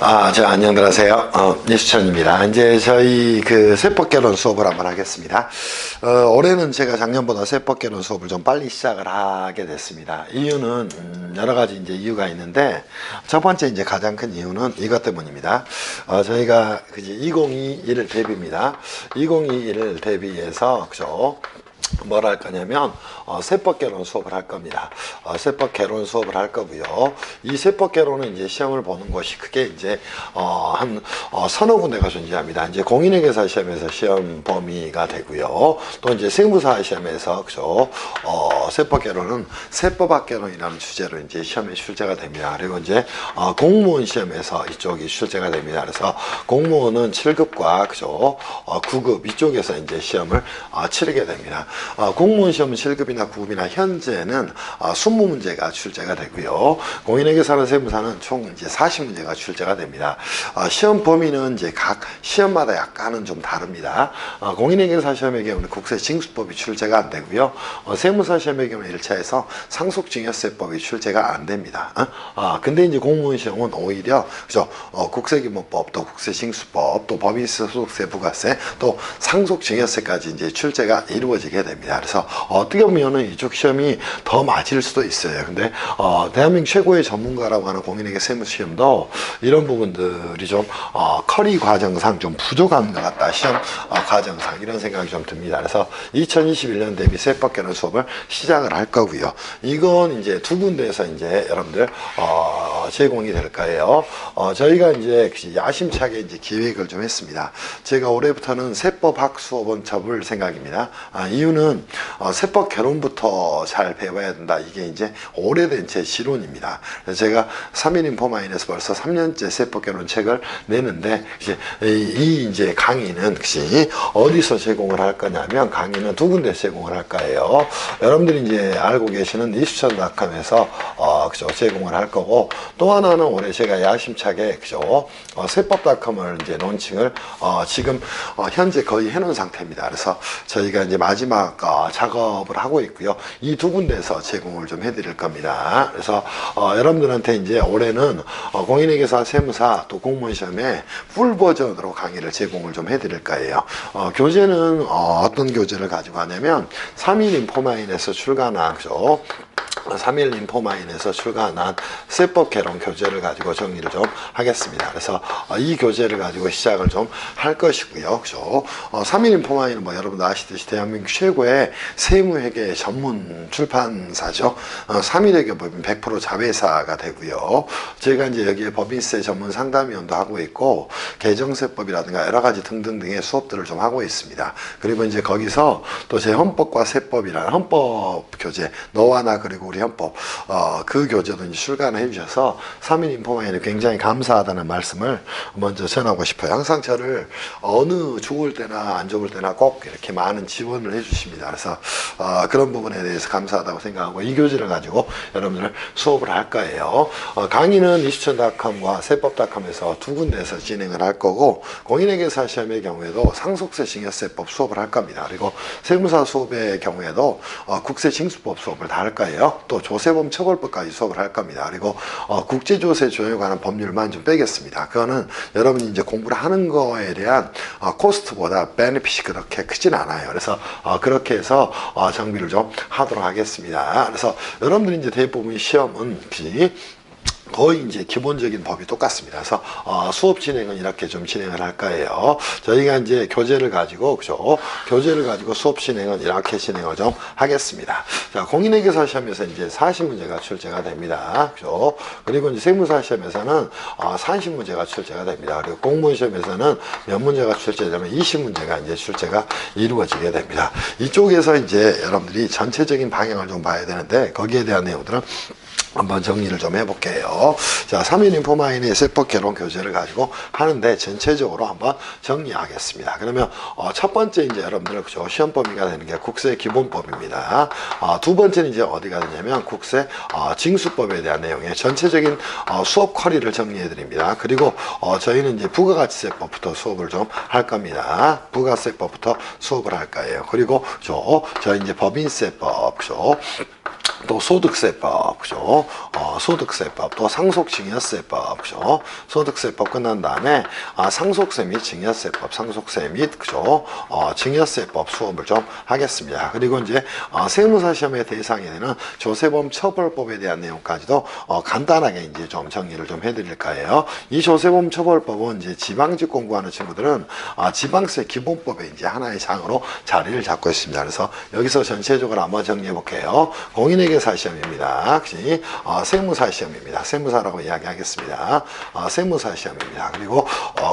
안녕들 하세요. 이수천입니다. 이제 저희 세법개론 수업을 한번 하겠습니다. 올해는 제가 작년보다 세법개론 수업을 좀 빨리 시작을 하게 됐습니다. 이유는, 여러 가지 이제 이유가 있는데, 첫 번째 이제 가장 큰 이유는 이것 때문입니다. 저희가 2021 대비입니다. 2021 대비해서, 그죠? 뭘 할 거냐면 세법개론 수업을 할 겁니다. 세법개론 수업을 할 거고요. 이 세법개론은 이제 시험을 보는 것이 크게 이제 한 서너 군데가 존재합니다. 이제 공인회계사 시험에서 시험 범위가 되고요. 또 이제 세무사 시험에서 그죠? 세법개론은 세법학개론이라는 주제로 이제 시험에 출제가 됩니다. 그리고 이제 공무원 시험에서 이쪽이 출제가 됩니다. 그래서 공무원은 7급과 그죠? 9급 이쪽에서 이제 시험을 치르게 됩니다. 공무원 시험은 7급이나 9급이나 현재는 20문제가 출제가 되고요. 공인회계사나 세무사는 총 이제 40문제가 출제가 됩니다. 시험 범위는 이제 각 시험마다 약간은 좀 다릅니다. 공인회계사 시험의 경우는 국세징수법이 출제가 안 되고요. 세무사 시험의 경우는 1차에서 상속증여세법이 출제가 안 됩니다. 근데 이제 공무원 시험은 오히려 그죠? 국세기본법, 또 국세징수법, 또 법인세소득세, 부가세, 또 상속증여세까지 이제 출제가 이루어지게 됩니다. 그래서 어떻게 보면은 이쪽 시험이 더 맞을 수도 있어요. 근데 대한민국 최고의 전문가라고 하는 공인회계 세무시험도 이런 부분들이 좀 커리 과정상 좀 부족한 것 같다. 시험 과정상 이런 생각이 좀 듭니다. 그래서 2021년 대비 세법개론 수업을 시작을 할 거고요. 이건 이제 두 군데에서 이제 여러분들 제공이 될 거예요. 저희가 이제 야심차게 이제 기획을 좀 했습니다. 제가 올해부터는 세법학 수업은 접을 생각입니다. 이유는 세법 개론부터 잘 배워야 된다. 이게 이제 오래된 제 지론입니다. 그래서 제가 3일 인포마인에서 벌써 3년째 세법 개론 책을 내는데 이제 강의는 어디서 제공을 할 거냐면 강의는 두 군데 제공을 할 거예요. 여러분들이 이제 알고 계시는 이수천닷컴에서 그죠 제공을 할 거고 또 하나는 올해 제가 야심차게 그죠 세법닷컴을 이제 론칭을 지금 현재 거의 해놓은 상태입니다. 그래서 저희가 이제 마지막 작업을 하고 있고요. 이 두 군데에서 제공을 좀 해드릴 겁니다. 그래서 여러분들한테 이제 올해는 공인회계사, 세무사, 또 공무원 시험에 풀 버전으로 강의를 제공을 좀 해드릴 거예요. 교재는 어떤 교재를 가지고 하냐면 3일 인포마인에서 출간한 그죠? 3일 인포마인에서 출간한 세법 개론 교재를 가지고 정리를 좀 하겠습니다. 그래서 이 교재를 가지고 시작을 좀 할 것이고요. 그죠? 3일 인포마인은 뭐 여러분도 아시듯이 대한민국 최고의 세무회계 전문 출판사죠. 3일회계법인 100% 자회사가 되고요. 제가 이제 여기에 법인세 전문 상담위원도 하고 있고 개정세법이라든가 여러 가지 등등등의 수업들을 좀 하고 있습니다. 그리고 이제 거기서 또 제 헌법과 세법이라는 헌법 교재 너와 나 그리고 우리 헌법 그 교재도 이제 출간을 해주셔서 3일 인포마인에 굉장히 감사하다는 말씀을 먼저 전하고 싶어요. 항상 저를 어느 좋을 때나 안 좋을 때나 꼭 이렇게 많은 지원을 해주십니다. 그래서 그런 부분에 대해서 감사하다고 생각하고 이 교재를 가지고 여러분들 수업을 할 거예요. 강의는 이수천닷컴과 세법닷컴에서 두 군데에서 진행을 할 거고 공인회계사 시험의 경우에도 상속세 증여세법 수업을 할 겁니다. 그리고 세무사 수업의 경우에도 국세징수법 수업을 다 할 거예요. 또 조세범 처벌법까지 수업을 할 겁니다. 그리고 국제조세 조정에 관한 법률만 좀 빼겠습니다. 그거는 여러분이 이제 공부를 하는 거에 대한 코스트보다 베네핏이 그렇게 크진 않아요. 그래서 그렇게 해서 정비를 좀 하도록 하겠습니다. 그래서 여러분들이 이제 대부분 시험은 거의 이제 기본적인 법이 똑같습니다. 그래서 수업 진행은 이렇게 좀 진행을 할 거예요. 저희가 이제 교재를 가지고 그죠? 교재를 가지고 수업 진행은 이렇게 진행을 좀 하겠습니다. 자, 공인회계사 시험에서 이제 40문제가 출제가 됩니다. 그죠? 그리고 이제 세무사 시험에서는 30문제가 출제가 됩니다. 그리고 공무원 시험에서는 몇 문제가 출제되면 20문제가 이제 출제가 이루어지게 됩니다. 이쪽에서 이제 여러분들이 전체적인 방향을 좀 봐야 되는데 거기에 대한 내용들은 한번 정리를 좀 해볼게요. 자, 3일 인포마인의 세법 개론 교재를 가지고 하는데 전체적으로 한번 정리하겠습니다. 그러면 첫 번째 이제 여러분들 그죠? 시험 범위가 되는 게 국세 기본법입니다. 두 번째는 이제 어디가 되냐면 국세 징수법에 대한 내용의 전체적인 수업 커리를 정리해 드립니다. 그리고 저희는 이제 부가가치세법부터 수업을 좀 할 겁니다. 부가세법부터 수업을 할 거예요. 그리고 저희 이제 법인세법 그죠? 또 소득세법, 그죠? 소득세법, 또 상속증여세법, 그죠? 소득세법 끝난 다음에 상속세 및 증여세법, 상속세 및 그죠? 증여세법 수업을 좀 하겠습니다. 그리고 이제 세무사 시험의 대상이 되는 조세범 처벌법에 대한 내용까지도 간단하게 이제 좀 정리를 좀 해드릴 거예요. 이 조세범 처벌법은 이제 지방직 공부하는 친구들은 지방세 기본법의 이제 하나의 장으로 자리를 잡고 있습니다. 그래서 여기서 전체적으로 한번 정리해 볼게요. 공인회계사 시험입니다. 역시 세무사 시험입니다. 세무사라고 이야기하겠습니다. 세무사 시험입니다. 그리고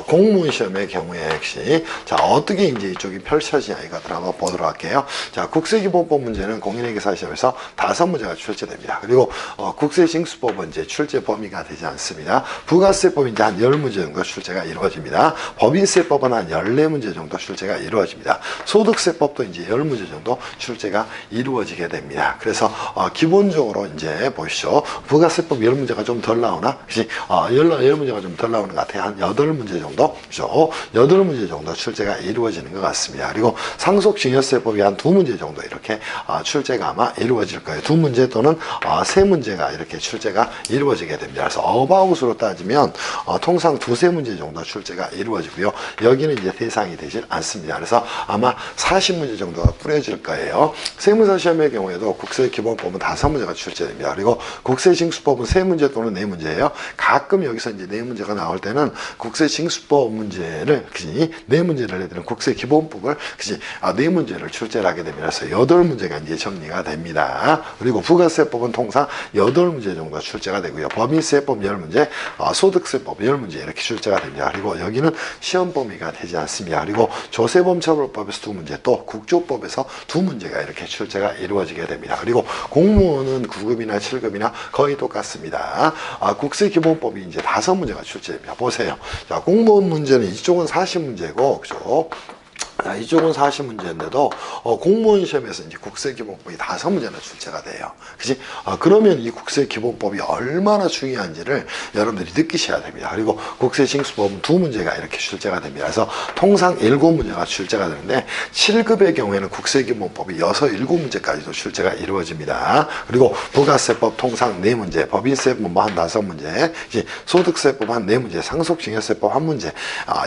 공무원 시험의 경우에 역시 자 어떻게 이제 이쪽이 펼쳐지냐 이것들 한번 보도록 할게요. 자 국세기본법 문제는 공인회계사 시험에서 5문제가 출제됩니다. 그리고 국세징수법은 이제 출제 범위가 되지 않습니다. 부가세법은 이제 한 10문제 정도 출제가 이루어집니다. 법인세법은 한 14문제 정도 출제가 이루어집니다. 소득세법도 이제 10문제 정도 출제가 이루어지게 됩니다. 그래서 기본적으로 이제 보시죠. 부가세법 10문제가 좀 덜 나오나? 그치? 10문제가 좀 덜 나오는 것 같아요. 한 8문제 정도? 그죠? 8문제 정도 출제가 이루어지는 것 같습니다. 그리고 상속증여세법이 한 2문제 정도 이렇게 출제가 아마 이루어질 거예요. 2문제 또는 3문제가 이렇게 출제가 이루어지게 됩니다. 그래서 어바웃으로 따지면 통상 2-3문제 정도 출제가 이루어지고요. 여기는 이제 대상이 되질 않습니다. 그래서 아마 40문제 정도가 뿌려질 거예요. 세무사 시험의 경우에도 국세기본법은 5문제가 출제됩니다. 그리고 국세징수법은 3문제 또는 4문제예요. 가끔 여기서 이제 4문제가 나올 때는 국세징수법 문제를 그치 4문제를 해드리는 국세기본법을 그치 4문제를 출제를 하게 됩니다. 그래서 8문제가 이제 정리가 됩니다. 그리고 부가세법은 통상 8문제 정도 출제가 되고요. 법인세법 10문제, 소득세법 10문제 이렇게 출제가 됩니다. 그리고 여기는 시험 범위가 되지 않습니다. 그리고 조세범 처벌법에서 2문제, 또 국조법에서 2문제가 이렇게 출제가 이루어지게 됩니다. 그리고 공무원은 9급이나 7급이나 거의 똑같습니다. 국세기본법이 이제 5문제가 출제됩니다. 보세요. 자, 공무원 문제는 이쪽은 40문제고, 그죠? 자, 이쪽은 40문제인데도 공무원 시험에서 이제 국세기본법이 5문제나 출제가 돼요. 그치? 그러면 이 국세기본법이 얼마나 중요한지를 여러분들이 느끼셔야 됩니다. 그리고 국세징수법은 2문제가 이렇게 출제가 됩니다. 그래서 통상 7문제가 출제가 되는데 7급의 경우에는 국세기본법이 7문제까지도 출제가 이루어집니다. 그리고 부가세법 통상 4문제, 법인세법 뭐 한 5문제, 이제 소득세법 한 4문제, 상속증여세법 1문제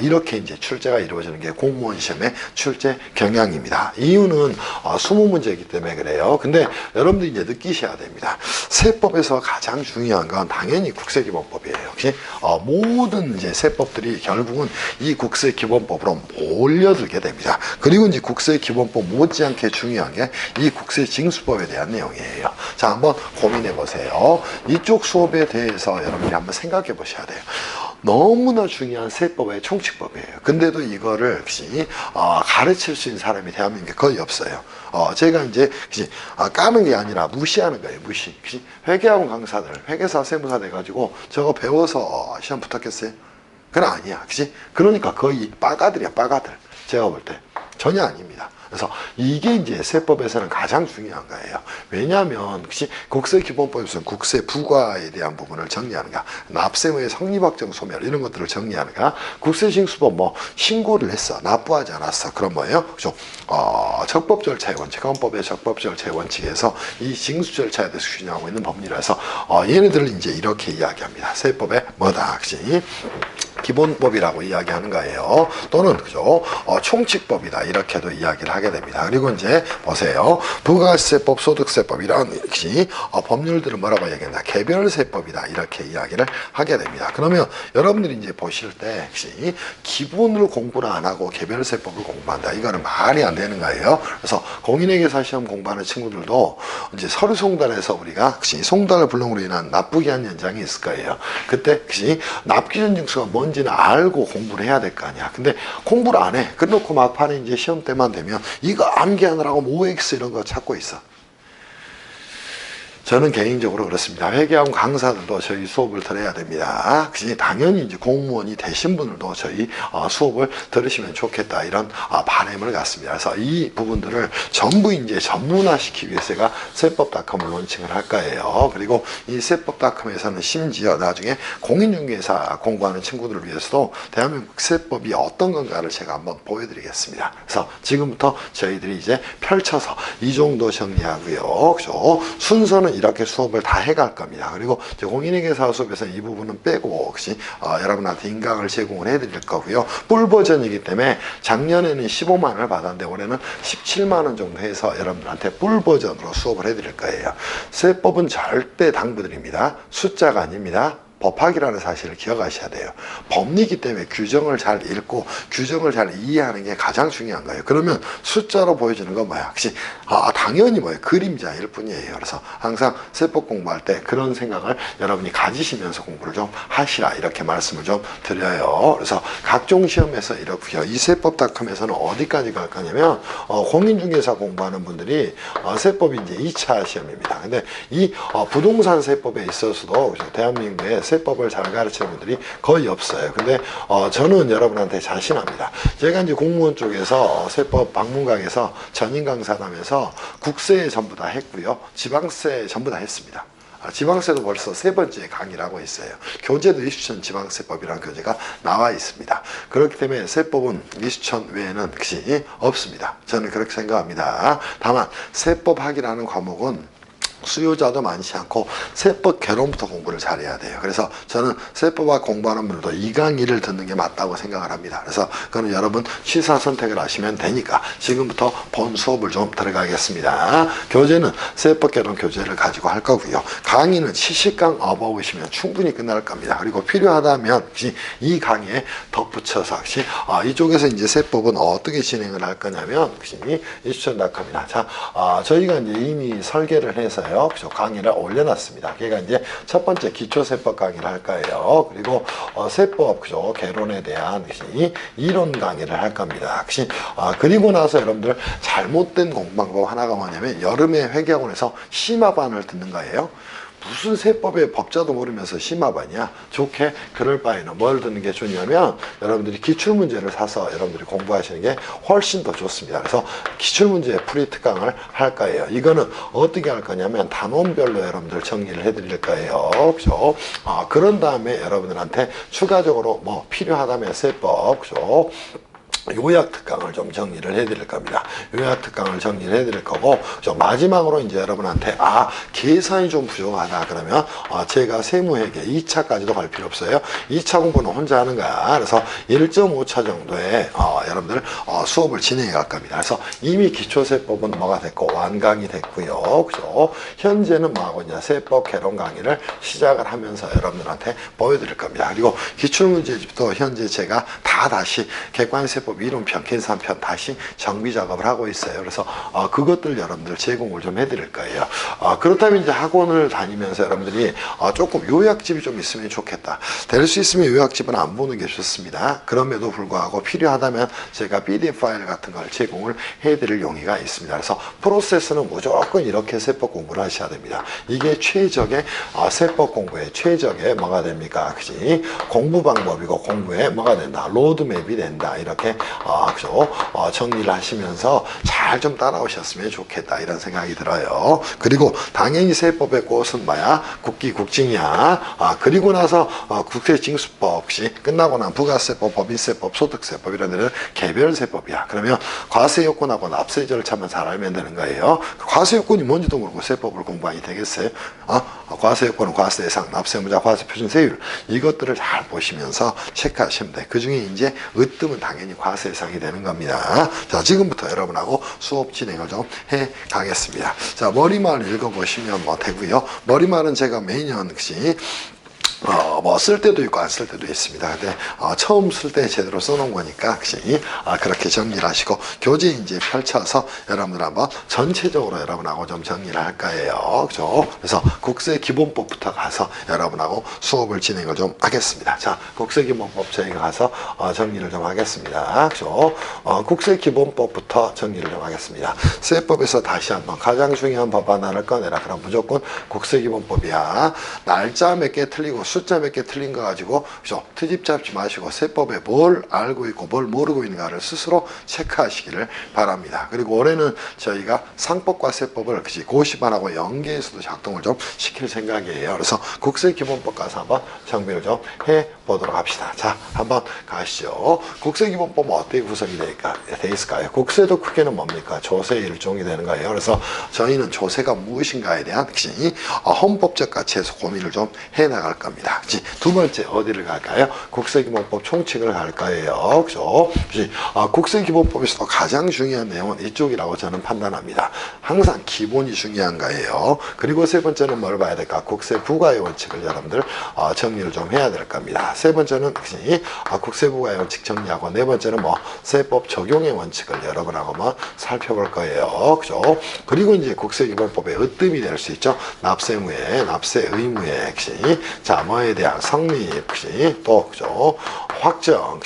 이렇게 이제 출제가 이루어지는 게 공무원 시험의 출제 경향입니다. 이유는 20문제이기 때문에 그래요. 근데 여러분들이 이제 느끼셔야 됩니다. 세법에서 가장 중요한 건 당연히 국세기본법이에요. 혹시 모든 이제 세법들이 결국은 이 국세기본법으로 몰려들게 됩니다. 그리고 이제 국세기본법 못지않게 중요한 게 이 국세징수법에 대한 내용이에요. 자, 한번 고민해 보세요. 이쪽 수업에 대해서 여러분들이 한번 생각해 보셔야 돼요. 너무나 중요한 세법의 총칙법이에요. 근데도 이거를 혹시 가르칠 수 있는 사람이 대한민국에 거의 없어요. 제가 이제 까는 게 아니라 무시하는 거예요. 무시. 회계학원 강사들, 회계사, 세무사 돼가지고 저거 배워서 시험 붙었겠어요? 그건 아니야. 그치? 그러니까 거의 빠가들이야, 빠가들. 제가 볼 때. 전혀 아닙니다. 그래서 이게 이제 세법에서는 가장 중요한 거예요. 왜냐하면 국세기본법에서는 국세 부과에 대한 부분을 정리하는가, 납세무의 성립확정 소멸 이런 것들을 정리하는가, 국세징수법 뭐 신고를 했어, 납부하지 않았어, 그럼 뭐예요? 그죠? 적법 절차의 원칙, 헌법의 적법 절차의 원칙에서 이 징수 절차에 대해서 규정하고 있는 법리라서 얘네들을 이제 이렇게 이야기합니다. 세법의 뭐다, 그치? 기본법이라고 이야기하는 거예요. 또는 그죠? 총칙법이다 이렇게도 이야기를 하게 됩니다. 그리고 이제 보세요. 부가세법, 소득세법 이런 역시 법률들은 뭐라고 얘기한다? 개별세법이다 이렇게 이야기를 하게 됩니다. 그러면 여러분들이 이제 보실 때 역시 기본을 공부를 안 하고 개별세법을 공부한다. 이거는 말이 안 되는 거예요. 그래서 공인회계사 시험 공부하는 친구들도 이제 서류 송달에서 우리가 혹시 송달 불능으로 인한 납부기한 연장이 있을 거예요. 그때 혹시 납기준 징수가 뭔지는 알고 공부를 해야 될 거 아니야. 근데 공부를 안 해. 그래놓고 막판에 이제 시험 때만 되면 이거 암기하느라고 뭐 OX 이런 거 찾고 있어. 저는 개인적으로 그렇습니다. 회계학원 강사들도 저희 수업을 들어야 됩니다. 당연히 이제 공무원이 되신 분들도 저희 수업을 들으시면 좋겠다 이런 바람을 갖습니다. 그래서 이 부분들을 전부 이제 전문화시키기 위해서 제가 세법닷컴을 론칭을 할 거예요. 그리고 이 세법닷컴에서는 심지어 나중에 공인중개사 공부하는 친구들을 위해서도 대한민국 세법이 어떤 건가를 제가 한번 보여드리겠습니다. 그래서 지금부터 저희들이 이제 펼쳐서 이 정도 정리하고요. 그죠? 순서는 이렇게 수업을 다 해갈 겁니다. 그리고 공인회계사 수업에서 이 부분은 빼고 혹시 여러분한테 인강을 제공을 해드릴 거고요. 풀 버전이기 때문에 작년에는 15만 원을 받았는데 올해는 17만 원 정도 해서 여러분한테 풀 버전으로 수업을 해드릴 거예요. 세법은 절대 당부드립니다. 숫자가 아닙니다. 법학이라는 사실을 기억하셔야 돼요. 법리이기 때문에 규정을 잘 읽고 규정을 잘 이해하는 게 가장 중요한 거예요. 그러면 숫자로 보여주는 건 뭐야? 혹시 당연히 뭐예요? 그림자일 뿐이에요. 그래서 항상 세법 공부할 때 그런 생각을 여러분이 가지시면서 공부를 좀 하시라 이렇게 말씀을 좀 드려요. 그래서 각종 시험에서 이렇고요. 이 세법닷컴에서는 어디까지 갈 거냐면 공인중개사 공부하는 분들이 세법이 이제 2차 시험입니다. 근데 이 부동산 세법에 있어서도 대한민국에 세법을 잘 가르치는 분들이 거의 없어요. 근데 저는 여러분한테 자신합니다. 제가 이제 공무원 쪽에서 세법 방문강에서 전임 강사하면서 국세 전부 다 했고요. 지방세 전부 다 했습니다. 지방세도 벌써 3번째 강의를 하고 있어요. 교재도 이수천 지방세법이라는 교재가 나와 있습니다. 그렇기 때문에 세법은 이수천 외에는 혹시 없습니다. 저는 그렇게 생각합니다. 다만 세법학이라는 과목은 수요자도 많지 않고 세법 개론부터 공부를 잘해야 돼요. 그래서 저는 세법학 공부하는 분들도 이 강의를 듣는 게 맞다고 생각을 합니다. 그래서 그거는 여러분 취사 선택을 하시면 되니까 지금부터 본 수업을 좀 들어가겠습니다. 교재는 세법 개론 교재를 가지고 할 거고요. 강의는 70강 업어보시면 충분히 끝날 겁니다. 그리고 필요하다면 이 강의에 덧붙여서 이쪽에서 이제 세법은 어떻게 진행을 할 거냐면 이수천닷컴이나 저희가 이제 이미 설계를 해서요. 강의를 올려놨습니다. 그러니까 이제 첫 번째 기초세법 강의를 할 거예요. 그리고 세법 개론에 대한 이론 강의를 할 겁니다. 그리고 나서 여러분들 잘못된 공부 방법 하나가 뭐냐면 여름에 회계학원에서 심화반을 듣는 거예요. 무슨 세법의 법자도 모르면서 심화반이야. 좋게 그럴 바에는 뭘 듣는 게 좋냐면 여러분들이 기출문제를 사서 여러분들이 공부하시는 게 훨씬 더 좋습니다. 그래서 기출문제 풀이 특강을 할 거예요. 이거는 어떻게 할 거냐면 단원별로 여러분들 정리를 해드릴 거예요. 그죠? 그런 다음에 여러분들한테 추가적으로 뭐 필요하다면 세법, 그죠? 요약 특강을 좀 정리를 해드릴 겁니다. 요약 특강을 정리를 해드릴 거고, 마지막으로 이제 여러분한테, 계산이 좀 부족하다. 그러면, 제가 세무회계 2차까지도 갈 필요 없어요. 2차 공부는 혼자 하는 거야. 그래서 1.5차 정도의, 여러분들, 수업을 진행해 갈 겁니다. 그래서 이미 기초세법은 뭐가 됐고, 완강이 됐고요. 그죠? 현재는 뭐하고 있냐, 세법 개론 강의를 시작을 하면서 여러분들한테 보여드릴 겁니다. 그리고 기출문제집도 현재 제가 다시 객관세법 이론편, 계산편 다시 정비 작업을 하고 있어요. 그래서 그것들 여러분들 제공을 좀 해드릴 거예요. 그렇다면 이제 학원을 다니면서 여러분들이 조금 요약집이 좀 있으면 좋겠다. 될 수 있으면 요약집은 안 보는 게 좋습니다. 그럼에도 불구하고 필요하다면 제가 PDF 파일 같은 걸 제공을 해드릴 용의가 있습니다. 그래서 프로세스는 무조건 이렇게 세법 공부를 하셔야 됩니다. 이게 최적의 세법 공부의 최적의 뭐가 됩니까? 그지? 공부 방법이고 공부에 뭐가 된다? 로드맵이 된다. 이렇게 정리를 하시면서 잘 좀 따라오셨으면 좋겠다 이런 생각이 들어요. 그리고 당연히 세법의 꽃은 뭐야? 국기 국징이야. 그리고 나서 국세징수법 혹시 끝나고 난 부가세법, 법인세법, 소득세법 이런 데는 개별세법이야. 그러면 과세요건하고 납세 절차만 잘 알면 되는 거예요. 과세요건이 뭔지도 모르고 세법을 공부하니 되겠어요? 과세요건은 과세대상, 납세무자, 과세표준세율 이것들을 잘 보시면서 체크하시면 돼. 그 중에 이제 으뜸은 당연히 과세상이 되는 겁니다. 자, 지금부터 여러분하고 수업 진행을 좀 해 가겠습니다. 자, 머리말 읽어보시면 뭐 되고요. 머리말은 제가 매년 혹시 뭐 쓸 때도 있고 안 쓸 때도 있습니다. 근데 처음 쓸 때 제대로 써놓은 거니까 혹시 그렇게 정리를 하시고 교재 이제 펼쳐서 여러분들 한번 전체적으로 여러분하고 좀 정리를 할 거예요. 그죠? 그래서 국세 기본법부터 가서 여러분하고 수업을 진행을 좀 하겠습니다. 자, 국세 기본법 저희가 가서 정리를 좀 하겠습니다. 그죠? 국세 기본법부터 정리를 좀 하겠습니다. 세법에서 다시 한번 가장 중요한 법 하나를 꺼내라. 그럼 무조건 국세 기본법이야. 날짜 몇 개 틀리고 숫자 몇 개 틀린 거 가지고 그죠? 트집 잡지 마시고 세법에 뭘 알고 있고 뭘 모르고 있는가를 스스로 체크하시기를 바랍니다. 그리고 올해는 저희가 상법과 세법을 고시반하고 연계해서도 작동을 좀 시킬 생각이에요. 그래서 국세기본법 가서 한번 정비를 좀 해보도록 합시다. 자, 한번 가시죠. 국세기본법은 어떻게 구성이 돼 있을까요? 국세도 크게는 뭡니까? 조세의 일종이 되는 거예요. 그래서 저희는 조세가 무엇인가에 대한 헌법적 가치에서 고민을 좀 해나갈 겁니다. 두 번째 어디를 갈까요? 국세기본법 총칙을 갈 거예요. 그죠? 국세기본법에서도 가장 중요한 내용은 이쪽이라고 저는 판단합니다. 항상 기본이 중요한 거예요. 그리고 세 번째는 뭘 봐야 될까? 국세부과의 원칙을 여러분들 정리를 좀 해야 될 겁니다. 세 번째는 국세부과의 원칙 정리하고 네 번째는 세법 적용의 원칙을 여러분하고 살펴볼 거예요. 그죠? 그리고 이제 국세기본법의 으뜸이 될 수 있죠. 납세무예, 납세의무예, 자, 뭐에 대한 성립, 또, 그죠? 확정,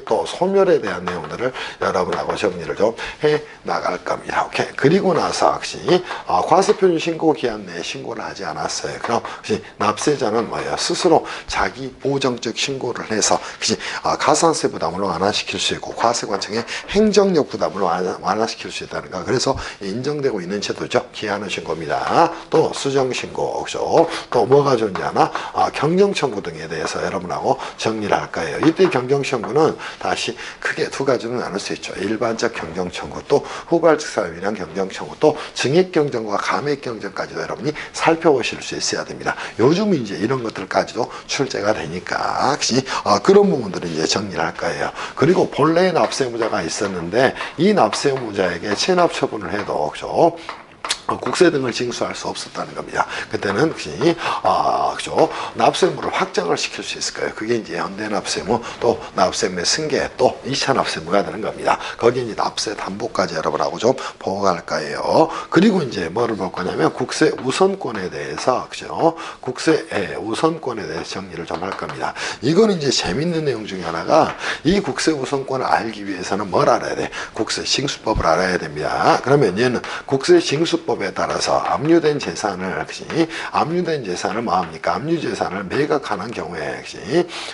또 소멸에 대한 내용들을 여러분하고 정리를 좀 해 나갈 겁니다. 오케이. 그리고 나서 과세표준 신고 기한 내에 신고를 하지 않았어요. 그럼 납세자는 뭐예요? 스스로 자기 보정적 신고를 해서 가산세 부담을 완화시킬 수 있고 과세관청의 행정력 부담을 완화시킬 수 있다는 거. 그래서 인정되고 있는 제도죠. 기한의 신고입니다. 또 수정 신고, 그죠? 또 뭐가 존재하나? 경정 청구 등에 대해서 여러분하고 정리를 할 거예요. 이때 경정 청구는 다시 크게 두 가지로 나눌 수 있죠. 일반적 경정 청구, 또 후발적 사유인한 경정 청구, 또 증액 경정과 감액 경정까지도 여러분이 살펴보실 수 있어야 됩니다. 요즘 이제 이런 것들까지도 출제가 되니까 그런 부분들을 이제 정리를 할 거예요. 그리고 본래의 납세무자가 있었는데 이 납세무자에게 체납 처분을 해도 그죠? 국세 등을 징수할 수 없었다는 겁니다. 그때는 그죠? 납세무를 확정을 시킬 수 있을 거예요. 그게 이제 현대납세무, 또 납세무의 승계, 또 2차 납세무가 되는 겁니다. 거기에 이제 납세 담보까지 여러분하고 좀 보고 갈 거예요. 그리고 이제 뭐를 볼 거냐면 국세 우선권에 대해서 그죠? 국세 우선권에 대해서 정리를 좀 할 겁니다. 이거는 이제 재밌는 내용 중에 하나가 이 국세 우선권을 알기 위해서는 뭘 알아야 돼? 국세 징수법을 알아야 됩니다. 그러면 얘는 국세 징수법에 따라서 압류된 재산을 뭐합니까? 압류재산을 매각하는 경우에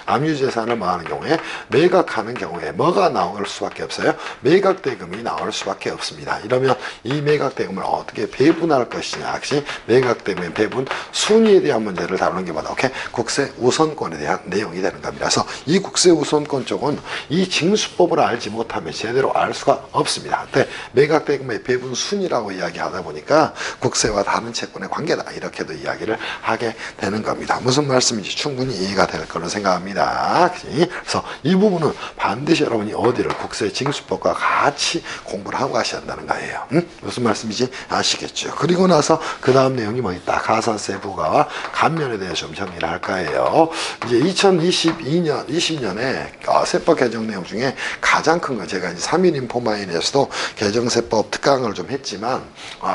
압류재산을 뭐하는 경우에 매각하는 경우에 뭐가 나올 수밖에 없어요? 매각대금이 나올 수밖에 없습니다. 이러면 이 매각대금을 어떻게 배분할 것이냐? 매각대금의 배분 순위에 대한 문제를 다루는 게 뭐다? 국세 우선권에 대한 내용이 되는 겁니다. 그래서 이 국세 우선권 쪽은 이 징수법을 알지 못하면 제대로 알 수가 없습니다. 근데 매각대금의 배분 순위라고 이야기하다 보니까 국세와 다른 채권의 관계다 이렇게도 이야기를 하게 되는 겁니다. 무슨 말씀인지 충분히 이해가 될 거로 생각합니다. 그래서 이 부분은 반드시 여러분이 어디를 국세 징수법과 같이 공부를 하고 가셔야 한다는 거예요. 무슨 말씀인지 아시겠죠? 그리고 나서 그 다음 내용이 뭐 있다? 가산세 부과와 감면에 대해서 좀 정리를 할 거예요. 이제 2022년에 세법 개정 내용 중에 가장 큰 거 제가 이제 3일 인포마인에서도 개정세법 특강을 좀 했지만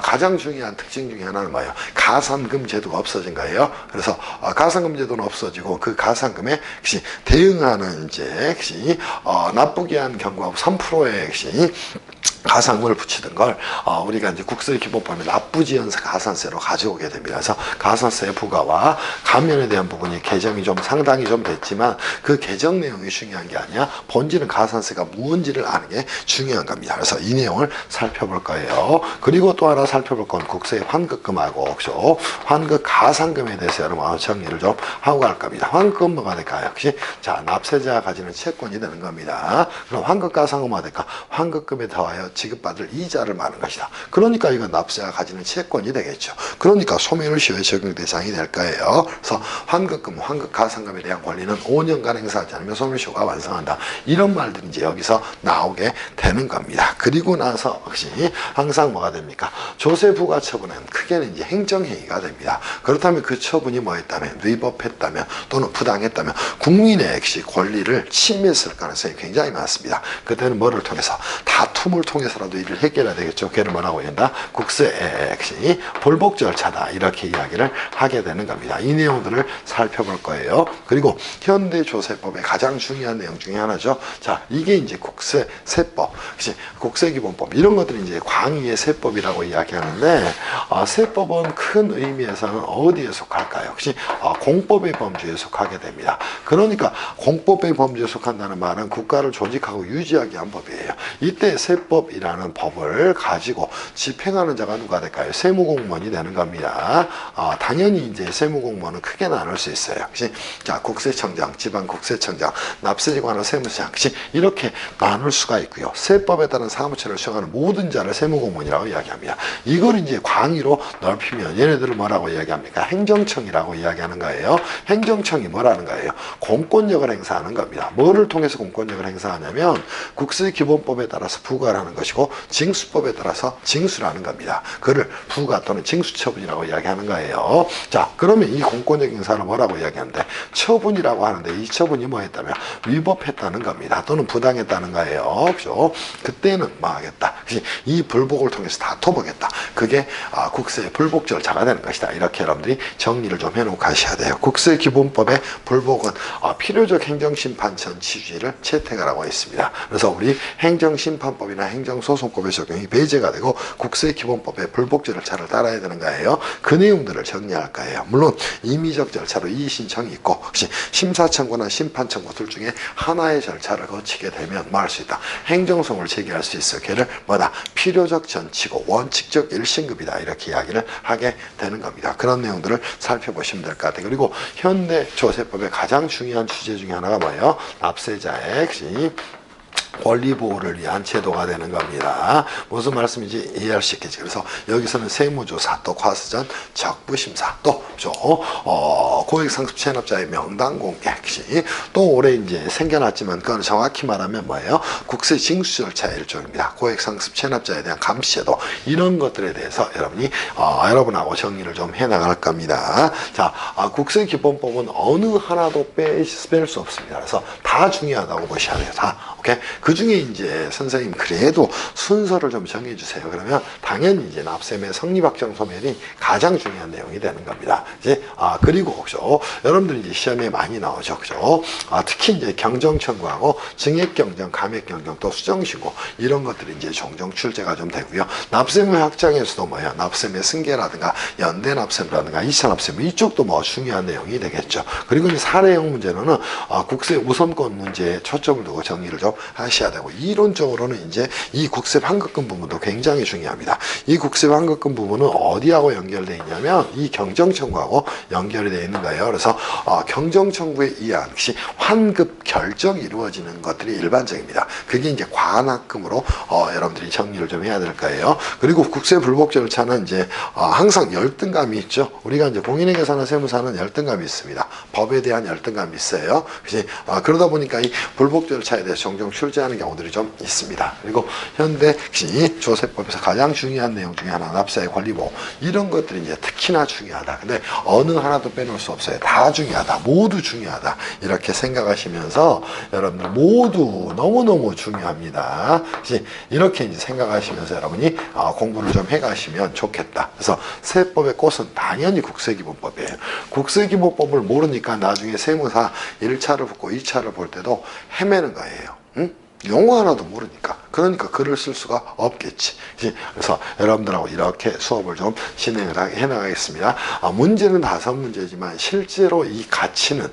가장 중요한 특징 중에 하나는 뭐예요? 가산금 제도가 없어진 거예요. 그래서 가산금 제도는 없어지고 그 가산금에 대응하는 이제 나쁘게 한 경우하고 3%의 가상금을 붙이던 걸 우리가 이제 국세기본법에 납부지연세 가산세로 가져오게 됩니다. 그래서 가산세 부과와 감면에 대한 부분이 개정이 좀 상당히 좀 됐지만 그 개정 내용이 중요한 게 아니야. 본질은 가산세가 무언지를 아는 게 중요한 겁니다. 그래서 이 내용을 살펴볼 거예요. 그리고 또 하나 살펴볼 건 국세 환급금하고 그죠? 환급 가산금에 대해서 여러분 정리를 좀 하고 갈 겁니다. 환급은 뭐가 될까요? 역시 자 납세자가 가지는 채권이 되는 겁니다. 그럼 환급 가산금은 뭐가 될까? 환급금에 더하여 지급받을 이자를 말하는 것이다. 그러니까 이건 납세가 가지는 채권이 되겠죠. 그러니까 소멸시효의 적용 대상이 될 거예요. 그래서 환급금, 환급가상금에 대한 권리는 5년간 행사하지 않으면 소멸시효가 완성한다. 이런 말들이 이제 여기서 나오게 되는 겁니다. 그리고 나서 역시 항상 뭐가 됩니까? 조세 부과 처분은 크게는 이제 행정행위가 됩니다. 그렇다면 그 처분이 뭐였다면, 위법했다면 또는 부당했다면 국민의 역시 권리를 침해했을 가능성이 굉장히 많습니다. 그때는 뭐를 통해서? 다툼을 통해서라도 이를 해결해야 되겠죠. 걔를 뭐라고 한다? 국세 액션이 불복 절차다. 이렇게 이야기를 하게 되는 겁니다. 이 내용들을 살펴볼 거예요. 그리고 현대조세법의 가장 중요한 내용 중에 하나죠. 자, 이게 이제 국세세법, 국세기본법 이런 것들이 이제 광의의 세법이라고 이야기하는데, 세법은 큰 의미에서는 어디에 속할까요? 역시 공법의 범주에 속하게 됩니다. 그러니까 공법의 범주에 속한다는 말은 국가를 조직하고 유지하기 위한 법이에요. 이때 세법이라는 법을 가지고 집행하는 자가 누가 될까요? 세무공무원이 되는 겁니다. 당연히 이제 세무공무원은 크게 나눌 수 있어요. 역시 자, 국세청장, 지방국세청장, 납세지관은 세무청, 이렇게 나눌 수가 있고요. 세법에 따른 사무처를 수행하는 모든 자를 세무공무원이라고 이야기합니다. 이걸 이제 광의로 넓히면 얘네들을 뭐라고 이야기합니까? 행정청이라고 이야기하는 거예요. 행정청이 뭐라는 거예요? 공권력을 행사하는 겁니다. 뭐를 통해서 공권력을 행사하냐면 국세기본법에 따라서 부과를 하는 것이고 징수법에 따라서 징수를 하는 겁니다. 그를 부과 또는 징수처분이라고 이야기하는 거예요. 자, 그러면 이 공권력 행사를 뭐라고 이야기하는데? 처분이라고 하는데 이 처분이 뭐였다면 위법했다는 겁니다. 또는 부당했다는 거예요. 그죠? 그때는 뭐 하겠다? 이 불복을 통해서 다퉈보겠다. 그게 국세의 불복 절차가 되는 것이다. 이렇게 여러분들이 정리를 좀 해놓고 가셔야 돼요. 국세기본법의 불복은 필요적 행정심판천 취지를 채택하라고 했습니다. 그래서 우리 행정심판법이나 행정소송법의 적용이 배제가 되고 국세기본법의 불복 절차를 따라야 되는 거예요. 그 내용들을 정리할 거예요. 물론 임의적 절차로 이의신청이 있고 혹시 심사청구나 심판청구 둘 중에 하나의 절차를 거치게 되면 뭐 할 수 있다? 행정소송을 제기할 수 있어. 걔를 뭐다? 필요적 전치고 원칙적 일신급이다. 이렇게 이야기를 하게 되는 겁니다. 그런 내용들을 살펴보시면 될 것 같아요. 그리고 현대조세법의 가장 중요한 주제 중에 하나가 뭐예요? 납세자의 권리 보호를 위한 제도가 되는 겁니다. 무슨 말씀인지 이해할 수 있겠지. 그래서 여기서는 세무조사, 또 과세전, 적부심사, 또 고액상습 체납자의 명단 공개, 또 올해 이제 생겨났지만 그건 정확히 말하면 뭐예요? 국세 징수 절차의 일종입니다. 고액상습 체납자에 대한 감시제도 이런 것들에 대해서 여러분이 여러분하고 정리를 좀 해나갈 겁니다. 자, 국세기본법은 어느 하나도 뺄 수 없습니다. 그래서 다 중요하다고 보셔야 돼요. 다. 오케이? 그 중에 이제 선생님 그래도 순서를 좀 정해주세요. 그러면 당연히 이제 납세매 성립확정 소멸이 가장 중요한 내용이 되는 겁니다. 이제 그리고 그죠? 여러분들 이제 시험에 많이 나오죠, 그죠? 특히 이제 경정청구하고 증액경정, 감액경정, 또 수정신고 이런 것들이 이제 종종 출제가 좀 되고요. 납세매 확장에서도 뭐야? 납세매 승계라든가 연대납세라든가 2차 납세매 이쪽도 뭐 중요한 내용이 되겠죠. 그리고 이제 사례형 문제로는 국세 우선권 문제에 초점을 두고 정리를 좀 하셔야 되고, 이론적으로는 이제 이 국세 환급금 부분도 굉장히 중요합니다. 이 국세 환급금 부분은 어디하고 연결되어 있냐면 이 경정청구하고 연결이 되어 있는 거예요. 그래서 경정청구에 의한 환급 결정이 이루어지는 것들이 일반적입니다. 그게 이제 관합금으로 여러분들이 정리를 좀 해야 될 거예요. 그리고 국세 불복 절차는 이제 항상 열등감이 있죠. 우리가 이제 공인회계사나 세무사는 열등감이 있습니다. 법에 대한 열등감이 있어요. 그러다 보니까 이 불복 절차에 대해서 종종 출제하는 경우들이 좀 있습니다. 그리고 현대 조세법에서 가장 중요한 내용 중에 하나, 납세의 권리보호 이런 것들이 이제 특히나 중요하다. 근데 어느 하나도 빼놓을 수 없어요. 다 중요하다. 모두 중요하다. 이렇게 생각하시면서 여러분들 모두 너무너무 중요합니다. 이렇게 이제 생각하시면서 여러분이 공부를 좀 해가시면 좋겠다. 그래서 세법의 꽃은 당연히 국세기본법이에요. 국세기본법을 모르니까 나중에 세무사 1차를 붙고 2차를 볼 때도 헤매는 거예요. 응? 용어 하나도 모르니까. 그러니까 글을 쓸 수가 없겠지. 그래서 여러분들하고 이렇게 수업을 좀 진행을 해나가겠습니다. 문제는 5문제지만 실제로 이 가치는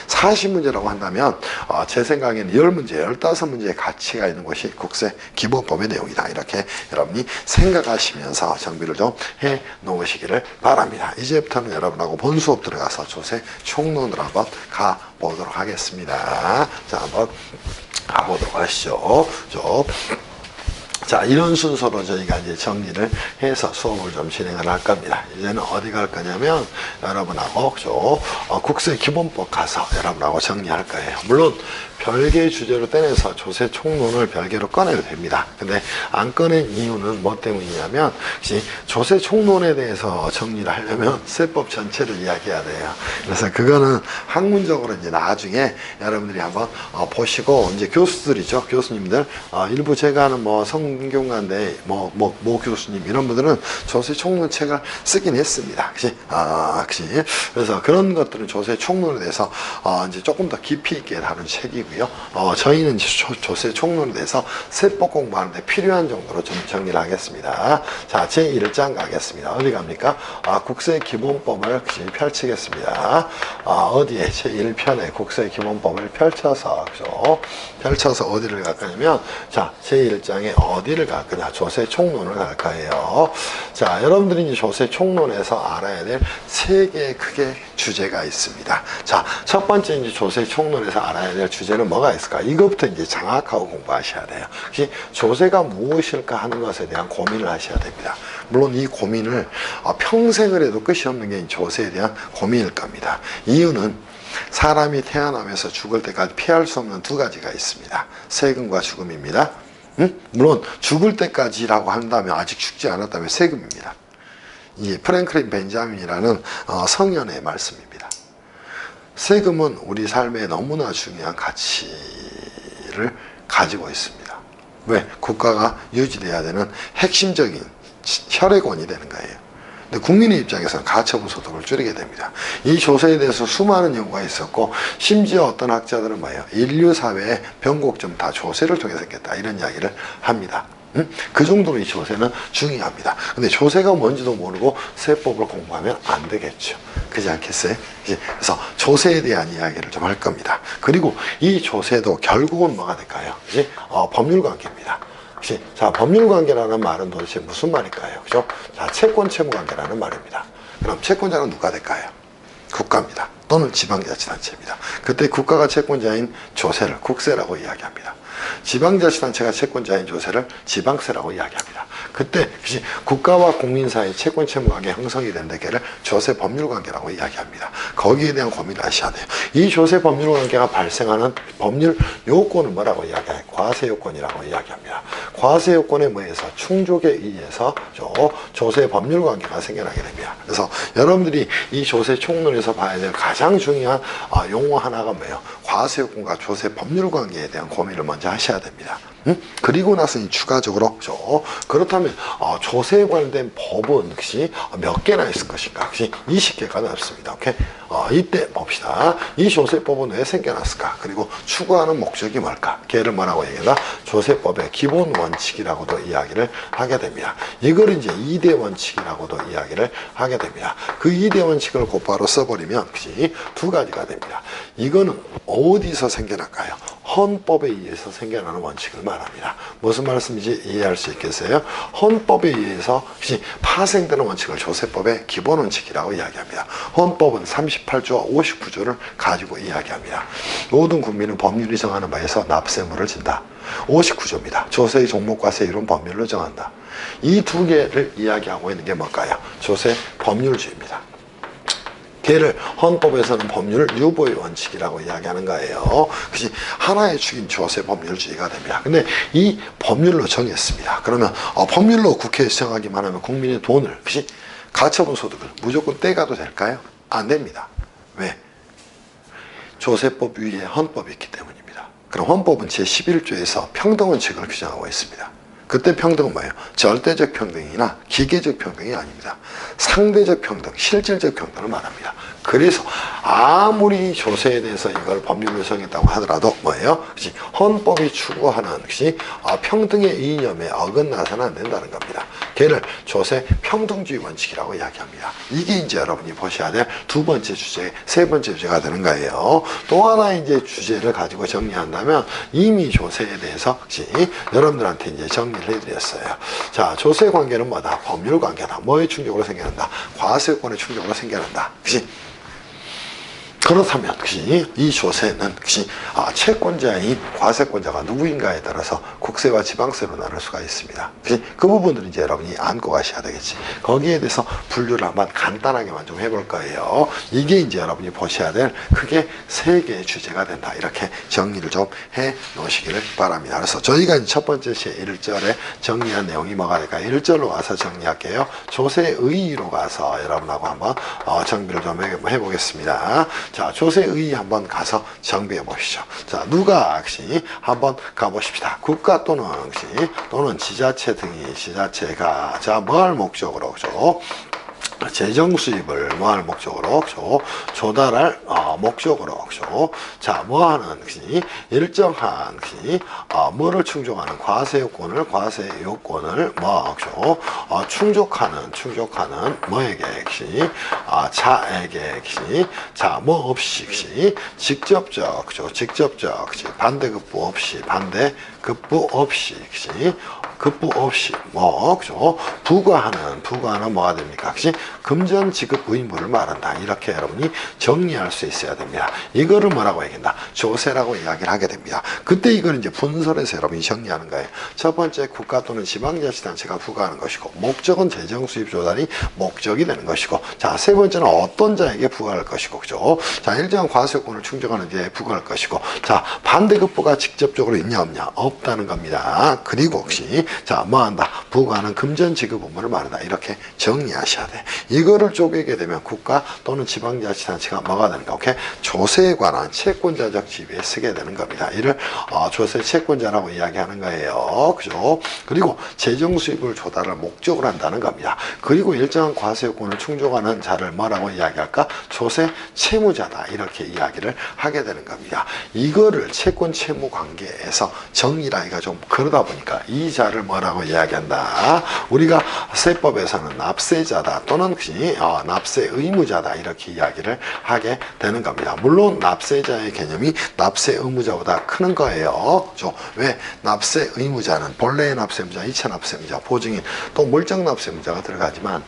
40문제라고 한다면 제 생각에는 10문제, 15문제의 가치가 있는 것이 국세기본법의 내용이다. 이렇게 여러분이 생각하시면서 정비를 좀 해 놓으시기를 바랍니다. 이제부터는 여러분하고 본 수업 들어가서 조세 총론을 한번 가보도록 하겠습니다. 자, 한번 가보도록 하시죠. 자, 이런 순서로 저희가 이제 정리를 해서 수업을 좀 진행을 할 겁니다. 이제는 어디 갈 거냐면 여러분하고 국세 기본법 가서 여러분하고 정리할 거예요. 물론 별개의 주제로 떼내서 조세 총론을 별개로 꺼내도 됩니다. 근데 안 꺼낸 이유는 뭐 때문이냐면 조세 총론에 대해서 정리를 하려면 세법 전체를 이야기해야 돼요. 그래서 그거는 학문적으로 이제 나중에 여러분들이 한번 보시고, 이제 교수들이죠. 교수님들 일부 제가 하는 뭐 성균관대 모 교수님 이런 분들은 조세 총론 책을 쓰긴 했습니다. 그치? 그래서 그런 것들은 조세 총론에 대해서 이제 조금 더 깊이 있게 다룬 책이고요. 저희는 조세 총론에 대해서 세법 공부하는데 필요한 정도로 좀 정리를 하겠습니다. 자, 제1장 가겠습니다. 어디 갑니까? 국세 기본법을 펼치겠습니다. 어디에? 제1편에 국세 기본법을 펼쳐서, 그죠? 펼쳐서 어디를 갈 거냐면, 자, 제1장에 어디를 갈 거냐? 조세 총론을 갈 거예요. 자, 여러분들이 이제 조세 총론에서 알아야 될 세 개의 크게 주제가 있습니다. 자, 첫 번째 이제 조세 총론에서 알아야 될 주제는 뭐가 있을까? 이것부터 이제 장악하고 공부하셔야 돼요. 조세가 무엇일까 하는 것에 대한 고민을 하셔야 됩니다. 물론 이 고민을 평생을 해도 끝이 없는 게 조세에 대한 고민일 겁니다. 이유는 사람이 태어나면서 죽을 때까지 피할 수 없는 두 가지가 있습니다. 세금과 죽음입니다. 물론 죽을 때까지라고 한다면, 아직 죽지 않았다면 세금입니다. 이 프랭클린 벤자민이라는 성현의 말씀입니다. 세금은 우리 삶에 너무나 중요한 가치를 가지고 있습니다. 왜? 국가가 유지돼야 되는 핵심적인 혈액원이 되는 거예요. 근데 국민의 입장에서는 가처분 소득을 줄이게 됩니다. 이 조세에 대해서 수많은 연구가 있었고, 심지어 어떤 학자들은 뭐예요? 인류 사회의 변곡점 다 조세를 통해 생겼다, 이런 이야기를 합니다. 그 정도로 이 조세는 중요합니다. 근데 조세가 뭔지도 모르고 세법을 공부하면 안 되겠죠. 그렇지 않겠어요? 그래서 조세에 대한 이야기를 좀 할 겁니다. 그리고 이 조세도 결국은 뭐가 될까요? 법률관계입니다. 자, 법률관계라는 말은 도대체 무슨 말일까요? 그죠? 자, 채권 채무관계라는 말입니다. 그럼 채권자는 누가 될까요? 국가입니다. 또는 지방자치단체입니다. 그때 국가가 채권자인 조세를 국세라고 이야기합니다. 지방자치단체가 채권자인 조세를 지방세라고 이야기합니다. 그때 국가와 국민 사이의 채권 채무관계 형성이 된 데를 조세 법률관계라고 이야기합니다. 거기에 대한 고민을 하셔야 돼요. 이 조세 법률관계가 발생하는 법률 요건을 뭐라고 이야기해요? 과세요건이라고 이야기합니다. 과세요건에 의해서 충족에 의해서 조세 법률관계가 생겨나게 됩니다. 그래서 여러분들이 이 조세 총론에서 봐야 될 가장 중요한 용어 하나가 뭐예요? 과세요건과 조세 법률관계에 대한 고민을 먼저 하셔야 됩니다. 그리고 나서 추가적으로 그렇다면 조세에 관련된 법은 몇 개나 있을 것인가? 20개가 넘습니다. 오케이? 이때 봅시다. 이 조세법은 왜 생겨났을까? 그리고 추구하는 목적이 뭘까? 걔를 뭐라고 얘기하나? 조세법의 기본 원칙이라고도 이야기를 하게 됩니다. 이걸 이제 2대 원칙이라고도 이야기를 하게 됩니다. 그 2대 원칙을 곧바로 써버리면 두 가지가 됩니다. 이거는 어디서 생겨날까요? 헌법에 의해서 생겨나는 원칙을 말합니다. 무슨 말씀인지 이해할 수 있겠어요? 헌법에 의해서 파생되는 원칙을 조세법의 기본 원칙이라고 이야기합니다. 헌법은 38조와 59조를 가지고 이야기합니다. 모든 국민은 법률이 정하는 바에서 납세물을 진다. 59조입니다. 조세의 종목과 세율은 법률로 정한다. 이 두 개를 이야기하고 있는 게 뭘까요? 조세 법률주의입니다. 걔를 헌법에서는 법률 유보의 원칙이라고 이야기하는 거예요. 그것이 하나의 축인 조세 법률주의가 됩니다. 근데 이 법률로 정했습니다. 그러면 법률로 국회에 정하기만 하면 국민의 돈을, 그것이 가처분 소득을 무조건 떼가도 될까요? 안 됩니다. 왜? 조세법 위에 헌법이 있기 때문입니다. 그럼 헌법은 제11조에서 평등 원칙을 규정하고 있습니다. 그때 평등은 뭐예요? 절대적 평등이나 기계적 평등이 아닙니다. 상대적 평등, 실질적 평등을 말합니다. 그래서 아무리 조세에 대해서 이걸 법률로 정했다고 하더라도 뭐예요? 헌법이 추구하는 평등의 이념에 어긋나서는 안 된다는 겁니다. 걔를 조세 평등주의 원칙이라고 이야기합니다. 이게 이제 여러분이 보셔야 될 두 번째 주제, 세 번째 주제가 되는 거예요. 또 하나 이제 주제를 가지고 정리한다면 이미 조세에 대해서 여러분들한테 이제 정리를 해드렸어요. 자, 조세 관계는 뭐다? 법률 관계다. 뭐의 충격으로 생겨난다? 과세권의 충격으로 생겨난다. 그치? 그렇다면 이 조세는 채권자인 과세권자가 누구인가에 따라서 국세와 지방세로 나눌 수가 있습니다. 그 부분들은 이제 여러분이 안고 가셔야 되겠지. 거기에 대해서 분류를 한번 간단하게만 좀 해볼 거예요. 이게 이제 여러분이 보셔야 될 크게 세 개의 주제가 된다. 이렇게 정리를 좀 해 놓으시기를 바랍니다. 그래서 저희가 첫 번째 시에 1절에 정리한 내용이 뭐가 될까요? 1절로 가서 정리할게요. 조세의의로 가서 여러분하고 한번 정비를 좀 해보겠습니다. 자, 조세의의 한번 가서 정비해 보시죠. 자, 누가 한번 가보십시다. 국가 또는 지자체 등이 지자체가 뭐 할 목적으로 재정 수입을 뭐 할 목적으로 조달할 목적으로 뭐 하는 일정한 뭐를 충족하는 과세 요건을 충족하는 뭐에게 자에게 뭐 없이 직접적 반대급부 없이 부과하는 뭐가 됩니까? 금전 지급 의무를 말한다. 이렇게 여러분이 정리할 수 있어야 됩니다. 이거를 뭐라고 얘기한다? 조세라고 이야기를 하게 됩니다. 그때 이걸 이제 분설해서 여러분이 정리하는 거예요. 첫 번째, 국가 또는 지방자치단체가 부과하는 것이고, 목적은 재정 수입 조달이 목적이 되는 것이고, 자, 세 번째는 어떤 자에게 부과할 것이고, 자, 일정한 과세요건을 충족하는 자에게 부과할 것이고, 자, 반대급부가 직접적으로 있냐 없냐? 없다는 겁니다. 그리고 뭐 한다? 부과하는 금전 지급 의무를 말한다. 이렇게 정리하셔야 돼. 이거를 쪼개게 되면 국가 또는 지방자치단체가 뭐가 되는가? 오케이? 조세에 관한 채권자적 지위에 쓰게 되는 겁니다. 이를 조세 채권자라고 이야기하는 거예요. 그죠? 그리고 재정 수입을 조달할 목적으로 한다는 겁니다. 그리고 일정한 과세 요건을 충족하는 자를 뭐라고 이야기할까? 조세 채무자다. 이렇게 이야기를 하게 되는 겁니다. 이거를 채권 채무 관계에서 정리를 하기가 좀 그러다 보니까 이 자를 뭐라고 이야기한다? 우리가 세법에서는 납세자다 또는 납세 의무자다 이렇게 이야기를 하게 되는 겁니다. 물론 납세자의 개념이 납세 의무자보다 크는 거예요. 왜? 납세 의무자는 본래의 납세의무자, 2차 납세의무자, 보증인 또 물적 납세의무자가 들어가지만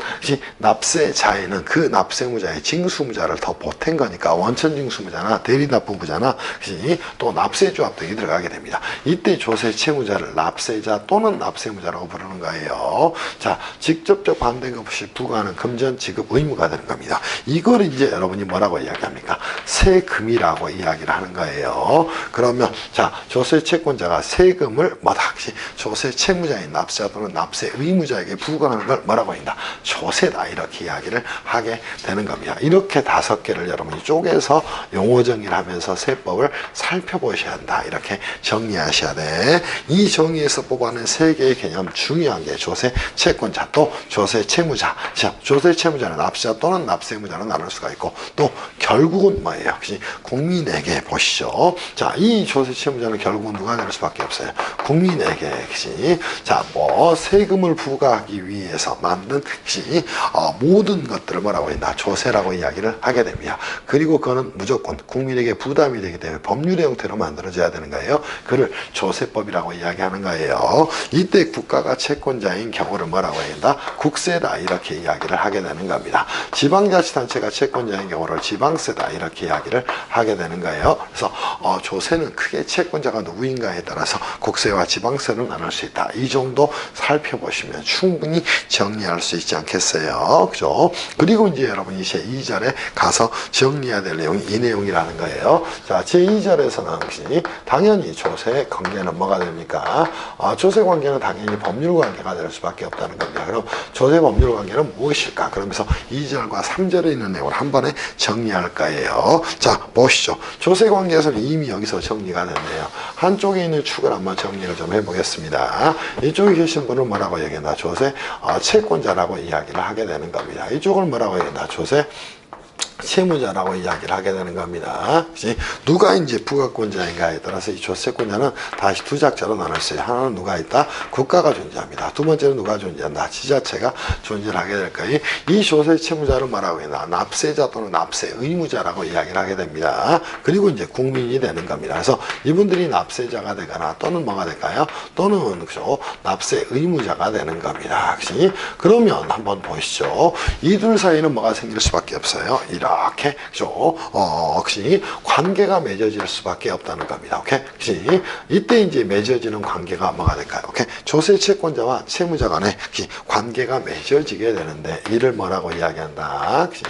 납세자에는 그 납세의무자의 징수의무자를 더 보탠 거니까 원천 징수의무자나 대리납부의무자나 또 납세조합 등이 들어가게 됩니다. 이때 조세 채무자를 납세자 또는 납세의무자라고 부르는 거예요. 자, 직접적 반대급 없이 부과하는 금전 지급 의무가 되는 겁니다. 이걸 이제 여러분이 뭐라고 이야기합니까? 세금이라고 이야기를 하는 거예요. 그러면 자, 조세 채권자가 세금을 조세 채무자인 납세자 또는 납세 의무자에게 부과하는 걸 뭐라고 한다? 조세다. 이렇게 이야기를 하게 되는 겁니다. 이렇게 5개를 여러분이 쪼개서 용어 정리를 하면서 세법을 살펴보셔야 한다. 이렇게 정리하셔야 돼. 이 정의에서 뽑아낸 3개의 개념 중요한 게 조세 채권자 또 조세 채무자. 자, 조세 채무자는 납세자 또는 납세 의무자로 나눌 수가 있고 또 결국은 뭐예요? 국민에게 보시죠. 자, 이 조세 채무자는 결국은 누가 될 수밖에 없어요. 국민에게 자, 뭐 세금을 부과하기 위해서 만든 모든 것들을 뭐라고 한다? 조세라고 이야기를 하게 됩니다. 그리고 그거는 무조건 국민에게 부담이 되기 때문에 법률의 형태로 만들어져야 되는 거예요. 그를 조세법이라고 이야기하는 거예요. 이때 국가가 채권자인 경우를 뭐라고 해야 한다? 국세다. 이렇게 이야기를 하게 되는 겁니다. 지방자치단체가 채권자인 경우를 지방세다. 이렇게 이야기를 하게 되는 거예요. 그래서 조세는 크게 채권자가 누구인가에 따라서 국세와 지방세로 나눌 수 있다. 이 정도 살펴보시면 충분히 정리할 수 있지 않겠어요. 그죠? 그리고 이제 여러분이 제 2절에 가서 정리해야 될 내용이 이 내용이라는 거예요. 자, 제 2절에서는 당연히 조세 관계는 뭐가 됩니까? 조세 관계는 당연히 법률 관계가 될 수밖에 없다는 겁니다. 그럼 조세 법률 관계는 무엇일까? 그러면서 2절과 3절에 있는 내용을 한 번에 정리할 거예요. 자, 보시죠. 조세 관계에서는 이미 여기서 정리가 됐네요. 한쪽에 있는 축을 한번 정리를 좀 해보겠습니다. 이쪽에 계신 분은 뭐라고 얘기한다? 조세 채권자라고 이야기를 하게 되는 겁니다. 이쪽을 뭐라고 얘기한다? 조세 채무자라고 이야기를 하게 되는 겁니다. 누가 이제 부가권자인가에 따라서 이 조세권자는 다시 두 작자로 나눌 수 있어요. 하나는 누가 있다? 국가가 존재합니다. 두 번째는 누가 존재한다? 지자체가 존재를 하게 될 거예요. 이 조세 채무자를 뭐라고 했나? 납세자 또는 납세 의무자라고 이야기를 하게 됩니다. 그리고 이제 국민이 되는 겁니다. 그래서 이분들이 납세자가 되거나 또는 뭐가 될까요? 또는 그죠? 납세 의무자가 되는 겁니다. 그러면 한번 보시죠. 이 둘 사이는 뭐가 생길 수밖에 없어요. 이런 이렇게 그죠? 혹시 관계가 맺어질 수밖에 없다는 겁니다. 오케이? 혹시 이때 이제 맺어지는 관계가 뭐가 될까요? 오케이? 조세 채권자와 채무자 간에 관계가 맺어지게 되는데 이를 뭐라고 이야기한다? 혹시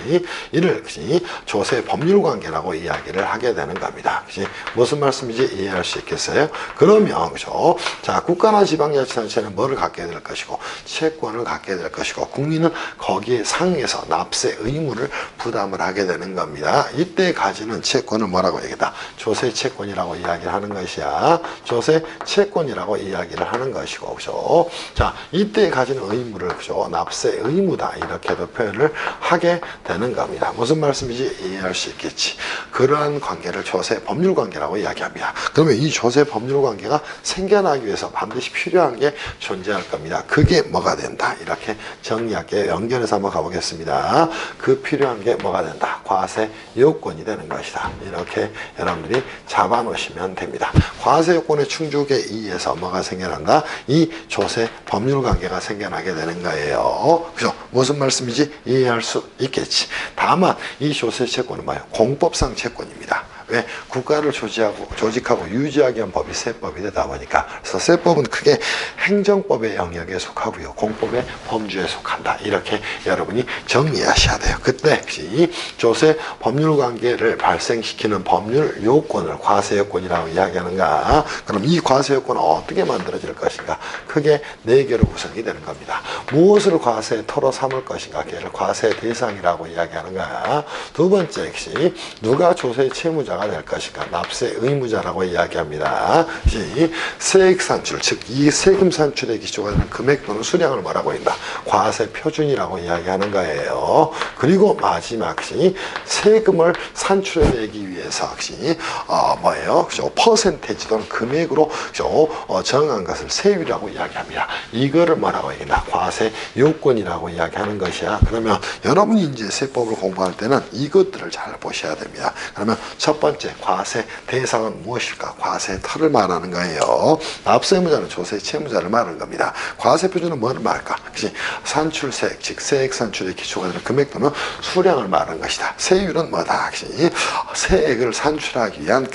이를 혹시 조세 법률 관계라고 이야기를 하게 되는 겁니다. 혹시 무슨 말씀인지 이해할 수 있겠어요? 그러면 그죠? 자, 국가나 지방자치단체는 뭐를 갖게 될 것이고 채권을 갖게 될 것이고 국민은 거기에 상응해서 납세 의무를 부담을 하게 되는 겁니다. 이때 가지는 채권을 뭐라고 얘기한다? 조세 채권이라고 이야기를 하는 것이야. 조세 채권이라고 이야기를 하는 것이고, 그죠? 자, 이때 가지는 의무를, 그죠? 납세 의무다. 이렇게도 표현을 하게 되는 겁니다. 무슨 말씀인지 이해할 수 있겠지. 그러한 관계를 조세 법률 관계라고 이야기합니다. 그러면 이 조세 법률 관계가 생겨나기 위해서 반드시 필요한 게 존재할 겁니다. 그게 뭐가 된다. 이렇게 정리할게 연결해서 한번 가보겠습니다. 그 필요한 게 뭐가 된다. 과세 요건이 되는 것이다. 이렇게 여러분들이 잡아놓으시면 됩니다. 과세 요건의 충족에 의해서 뭐가 생겨난다? 이 조세 법률 관계가 생겨나게 되는 거예요. 그죠? 무슨 말씀인지 이해할 수 있겠지. 다만 이 조세 채권은 뭐예요? 공법상 채권입니다. 왜? 국가를 조직하고 유지하기 위한 법이 세법이 되다 보니까. 그래서 세법은 크게 행정법의 영역에 속하고요. 공법의 범주에 속한다. 이렇게 여러분이 정리하셔야 돼요. 그때 이 조세 법률 관계를 발생시키는 법률 요건을 과세 요건이라고 이야기하는가. 그럼 이 과세 요건은 어떻게 만들어질 것인가. 크게 4개로 구성이 되는 겁니다. 무엇을 과세의 터로 삼을 것인가. 걔를 과세 대상이라고 이야기하는가. 두 번째 역시 누가 조세 채무자 될 것인가. 납세 의무자라고 이야기합니다. 이 세액 산출, 즉 이 세금 산출에 기초가 되는 금액 또는 수량을 뭐라고 한다? 과세 표준이라고 이야기하는 거예요. 그리고 마지막 세금을 산출해내기 위해서 혹시 뭐예요? 퍼센테이지 또는 금액으로 정한 것을 세율이라고 이야기합니다. 이거를 뭐라고 얘기한다? 과세 요건이라고 이야기하는 것이야. 그러면 여러분이 이제 세법을 공부할 때는 이것들을 잘 보셔야 됩니다. 그러면 첫 번째 과세 대상은 무엇일까? 과세 터를 말하는 거예요. 납세의무자는 조세 채무자를 말하는 겁니다. 과세 표준은 뭐를 말할까? 산출세액, 즉 세액 산출의 기초가 되는 금액 또는 수량을 말하는 것이다. 세율은 뭐다? 세액을 산출하기 위한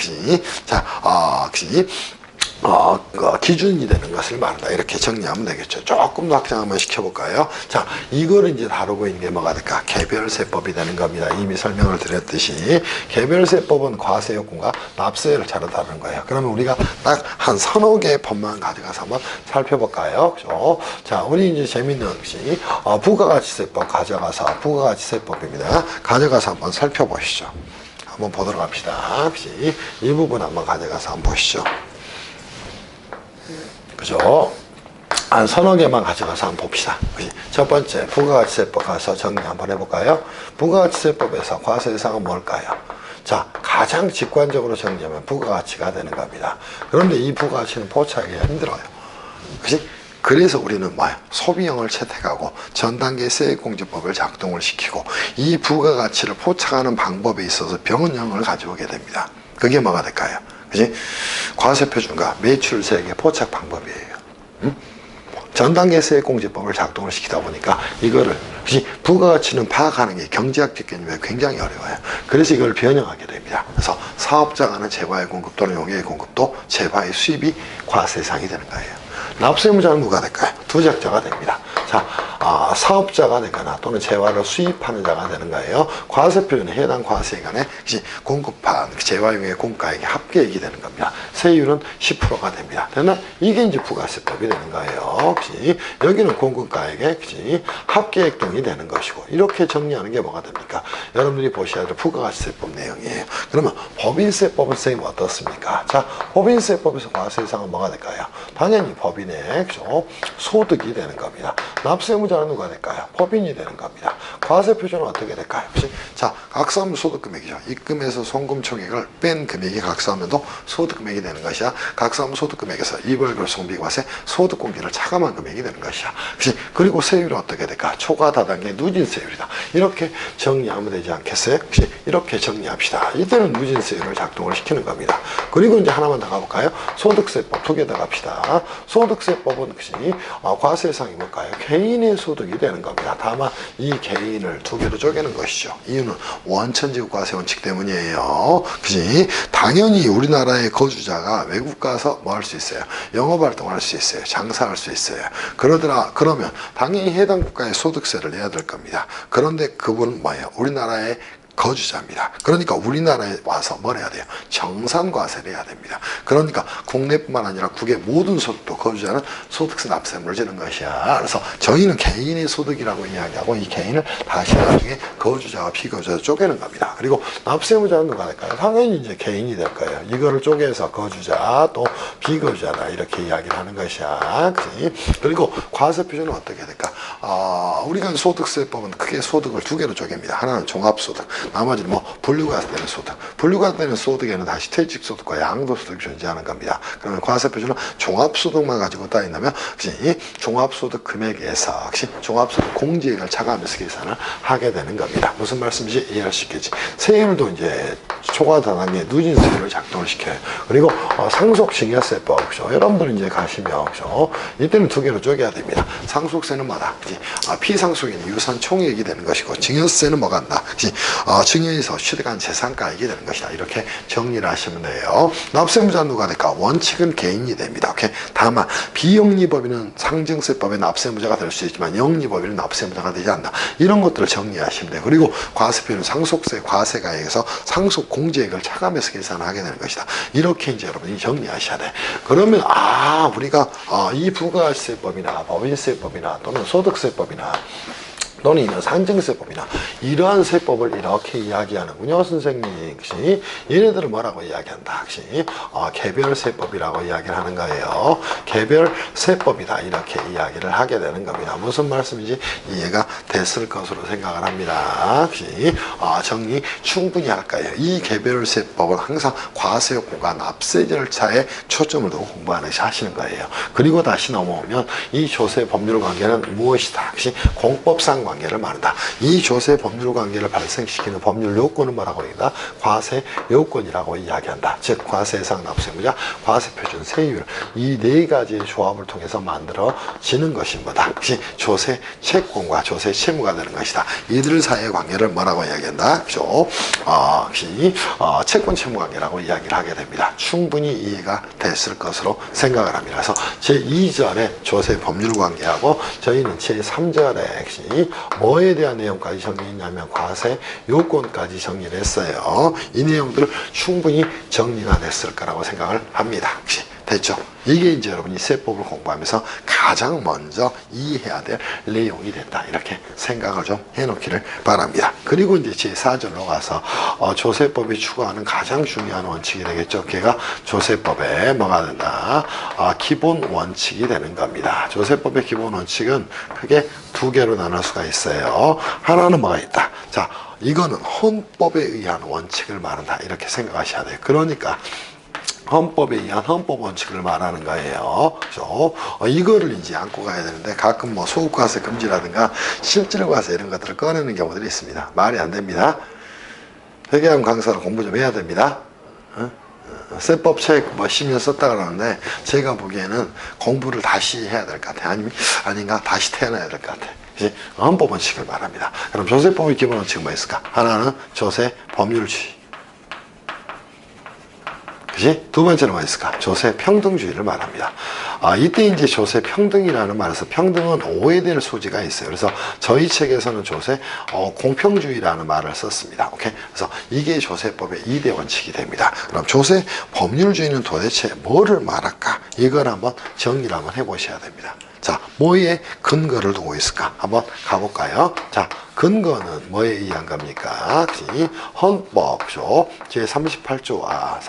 기준이 되는 것을 말한다. 이렇게 정리하면 되겠죠. 조금 더 확장 한번 시켜볼까요? 자, 이거를 이제 다루고 있는 게 뭐가 될까? 개별세법이 되는 겁니다. 이미 설명을 드렸듯이. 개별세법은 과세요건과 납세를 차로 다루는 거예요. 그러면 우리가 딱 한 서너 개의 법만 가져가서 한번 살펴볼까요? 그렇죠? 자, 우리 이제 재밌는 것이 부가가치세법 가져가서, 부가가치세법입니다. 가져가서 한번 살펴보시죠. 한번 보도록 합시다. 이 부분 한번 가져가서 한번 보시죠. 그죠? 한 서너 개만 가져가서 한번 봅시다. 첫 번째, 부가가치세법 가서 정리 한번 해볼까요? 부가가치세법에서 과세 대상은 뭘까요? 자, 가장 직관적으로 정리하면 부가가치가 되는 겁니다. 그런데 이 부가가치는 포착하기가 힘들어요. 그치? 그래서 우리는 뭐예요? 소비형을 채택하고 전단계 세액공제법을 작동을 시키고 이 부가가치를 포착하는 방법에 있어서 병원형을 가져오게 됩니다. 그게 뭐가 될까요? 그치? 과세표준과 매출세액의 포착 방법이에요. 전단계 세액공제법을 작동을 시키다 보니까 이거를 부가가치는 파악하는 게 경제학적 개념에 굉장히 어려워요. 그래서 이걸 변형하게 됩니다. 그래서 사업자 간의 재화의 공급 또는 용해의 공급도 재화의 수입이 과세상이 되는 거예요. 납세의무자는 누가 될까요? 투자자가 됩니다. 자, 사업자가 되거나 또는 재화를 수입하는 자가 되는 거예요. 과세표준은 해당 과세기간에 공급한 재화용의 공가액의 합계액이 되는 겁니다. 세율은 10%가 됩니다. 그러나 이게 이제 부가세법이 되는 거예요. 혹시 여기는 공급가액의 합계액 등이 되는 것이고 이렇게 정리하는 게 뭐가 됩니까? 여러분들이 보셔야 될 부가가치세법 내용이에요. 그러면 법인세법은 선생님 어떻습니까? 자, 법인세법에서 과세대상은 뭐가 될까요? 당연히 법인의 소득이 되는 겁니다. 납세의무자는 누가 될까요? 법인이 되는 겁니다. 과세표준은 어떻게 될까요? 자, 각수하면 소득금액이죠. 입금에서 송금총액을 뺀 금액이 각수하면도 소득금액이 되는 것이야. 각수하면 소득금액에서 이월결손비과세 소득공제를 차감한 금액이 되는 것이야. 그리고 세율은 어떻게 될까? 초과 다단계 누진세율이다. 이렇게 정리하면 되지 않겠어요? 이렇게 정리합시다. 이때는 누진세율을 작동을 시키는 겁니다. 그리고 이제 하나만 더 가볼까요? 소득세법 두 개 더 갑시다. 소득세법은 과세상이 뭘까요? 개인의 소득이 되는 겁니다. 다만 이 개인을 두 개로 쪼개는 것이죠. 이유는 원천지급 과세 원칙 때문이에요. 그지? 당연히 우리나라의 거주자가 외국 가서 뭐 할 수 있어요? 영업 활동을 할 수 있어요. 장사할 수 있어요. 그러면 당연히 해당 국가의 소득세를 내야 될 겁니다. 그런데 그분은 뭐예요? 우리나라의 거주자입니다. 그러니까 우리나라에 와서 뭘 해야 돼요? 정산과세를 해야 됩니다. 그러니까 국내뿐만 아니라 국외 모든 소득도 거주자는 소득세 납세물을 지는 것이야. 그래서 저희는 개인의 소득이라고 이야기하고 이 개인을 다시 나중에 거주자와 피거주자 쪼개는 겁니다. 그리고 납세무자는 누가 될까요? 당연히 이제 개인이 될 거예요. 이거를 쪼개서 거주자 또 비거주자다 이렇게 이야기를 하는 것이야. 그치? 그리고 과세 표준은 어떻게 될까? 우리가 소득세법은 크게 소득을 두 개로 쪼갭니다. 하나는 종합소득, 나머지는 뭐 분류가 되는 소득. 분류가 되는 소득에는 다시 퇴직소득과 양도소득이 존재하는 겁니다. 그러면 과세표준은 종합소득만 가지고 따진다면 이 종합소득 금액에서 종합소득 공제액을 차감해서 계산을 하게 되는 겁니다. 무슨 말씀인지 이해할 수 있겠지. 세율도 이제 초과단위의 누진세율을 작동을 시켜요. 그리고 상속증여세법, 그죠? 여러분들 이제 가시면, 그죠? 이때는 두 개로 쪼개야 됩니다. 상속세는 뭐다? 피상속인 유산 총액이 되는 것이고, 증여세는 뭐가 한다? 증여에서 취득한 재산가액이 되는 것이다. 이렇게 정리를 하시면 돼요. 납세무자는 누가 될까? 원칙은 개인이 됩니다. 오케이? 다만 비영리법인은 상증세법의 납세무자가 될 수 있지만 영리법인은 납세무자가 되지 않는다. 이런 것들을 정리하시면 돼요. 그리고 과세표는 상속세 과세가액에서 상속 공제액을 차감해서 계산하게 되는 것이다. 이렇게 이제 여러분이 정리하셔야 돼. 그러면 우리가 이 부가세법이나 법인세법이나 또는 소득세법이나 또는 이런 상증세법이나 이러한 세법을 이렇게 이야기하는군요, 선생님. 그치? 얘네들은 뭐라고 이야기한다? 그치? 개별세법이라고 이야기를 하는 거예요. 개별세법이다. 이렇게 이야기를 하게 되는 겁니다. 무슨 말씀인지 이해가 됐을 것으로 생각을 합니다. 그치? 정리 충분히 할까요? 이 개별세법은 항상 과세요건과 납세 절차에 초점을 두고 공부하는 것이 하시는 거예요. 그리고 다시 넘어오면 이 조세 법률 관계는 무엇이다? 그치? 공법상 관계를 말한다. 이 조세 법률 관계를 발생시키는 법률 요건은 뭐라고 합니다? 과세 요건이라고 이야기한다. 즉 과세상 납세무자, 과세표준, 세율 이 네 가지의 조합을 통해서 만들어지는 것이 뭐다? 혹시 조세 채권과 조세 채무가 되는 것이다. 이들 사이의 관계를 뭐라고 이야기한다? 그죠? 채권 채무 관계라고 이야기를 하게 됩니다. 충분히 이해가 됐을 것으로 생각을 합니다. 그래서 제2절의 조세 법률 관계하고 저희는 제3절에 뭐에 대한 내용까지 정리했냐면 과세 요건까지 정리를 했어요. 이 내용들을 충분히 정리가 됐을 거라고 생각을 합니다. 혹시 됐죠? 이게 이제 여러분이 세법을 공부하면서 가장 먼저 이해해야 될 내용이 된다. 이렇게 생각을 좀 해놓기를 바랍니다. 그리고 이제 제4절로 가서 조세법이 추구하는 가장 중요한 원칙이 되겠죠. 걔가 조세법의 뭐가 된다? 기본 원칙이 되는 겁니다. 조세법의 기본 원칙은 크게 두 개로 나눌 수가 있어요. 하나는 뭐가 있다? 자, 이거는 헌법에 의한 원칙을 말한다. 이렇게 생각하셔야 돼요. 그러니까 헌법에 의한 헌법 원칙을 말하는 거예요. 그렇죠? 이거를 이제 안고 가야 되는데 가끔 뭐 소급과세 금지라든가 실질과세 이런 것들을 꺼내는 경우들이 있습니다. 말이 안 됩니다. 회계학 강사로 공부 좀 해야 됩니다. 세법책 뭐 10년 썼다 그러는데 제가 보기에는 공부를 다시 해야 될 것 같아요. 아닌가 다시 태어나야 될 것 같아요. 헌법 원칙을 말합니다. 그럼 조세법의 기본 원칙은 뭐 있을까? 하나는 조세 법률주의. 그치? 두 번째는 뭐가 있을까? 조세 평등주의를 말합니다. 이때 이제 조세 평등이라는 말에서 평등은 오해될 소지가 있어요. 그래서 저희 책에서는 조세 공평주의라는 말을 썼습니다. 오케이? 그래서 이게 조세법의 2대 원칙이 됩니다. 그럼 조세 법률주의는 도대체 뭐를 말할까? 이걸 한번 정리를 한번 해보셔야 됩니다. 자, 뭐에 근거를 두고 있을까? 한번 가볼까요? 자, 근거는 뭐에 의한 겁니까? 헌법죠. 제38조와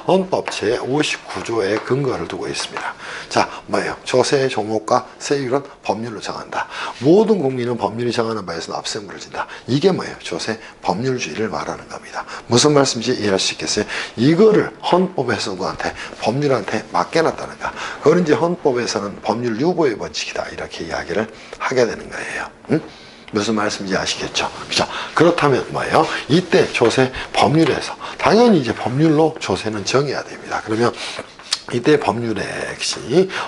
헌법 제59조의 근거를 두고 있습니다. 자, 뭐예요? 조세 종목과 세율은 법률로 정한다. 모든 국민은 법률이 정하는 바에서 납세물을 진다. 이게 뭐예요? 조세 법률주의를 말하는 겁니다. 무슨 말씀인지 이해할 수 있겠어요? 이거를 헌법에서 누구한테 법률한테 맡겨놨다는가? 그걸 이제 헌법에서는 법률 유보의 원칙이다. 이렇게 이야기를 하게 되는 거예요. 무슨 말씀인지 아시겠죠? 그죠? 그렇다면 뭐예요? 이때 조세 법률에서 당연히 이제 법률로 조세는 정해야 됩니다. 그러면 이때 법률의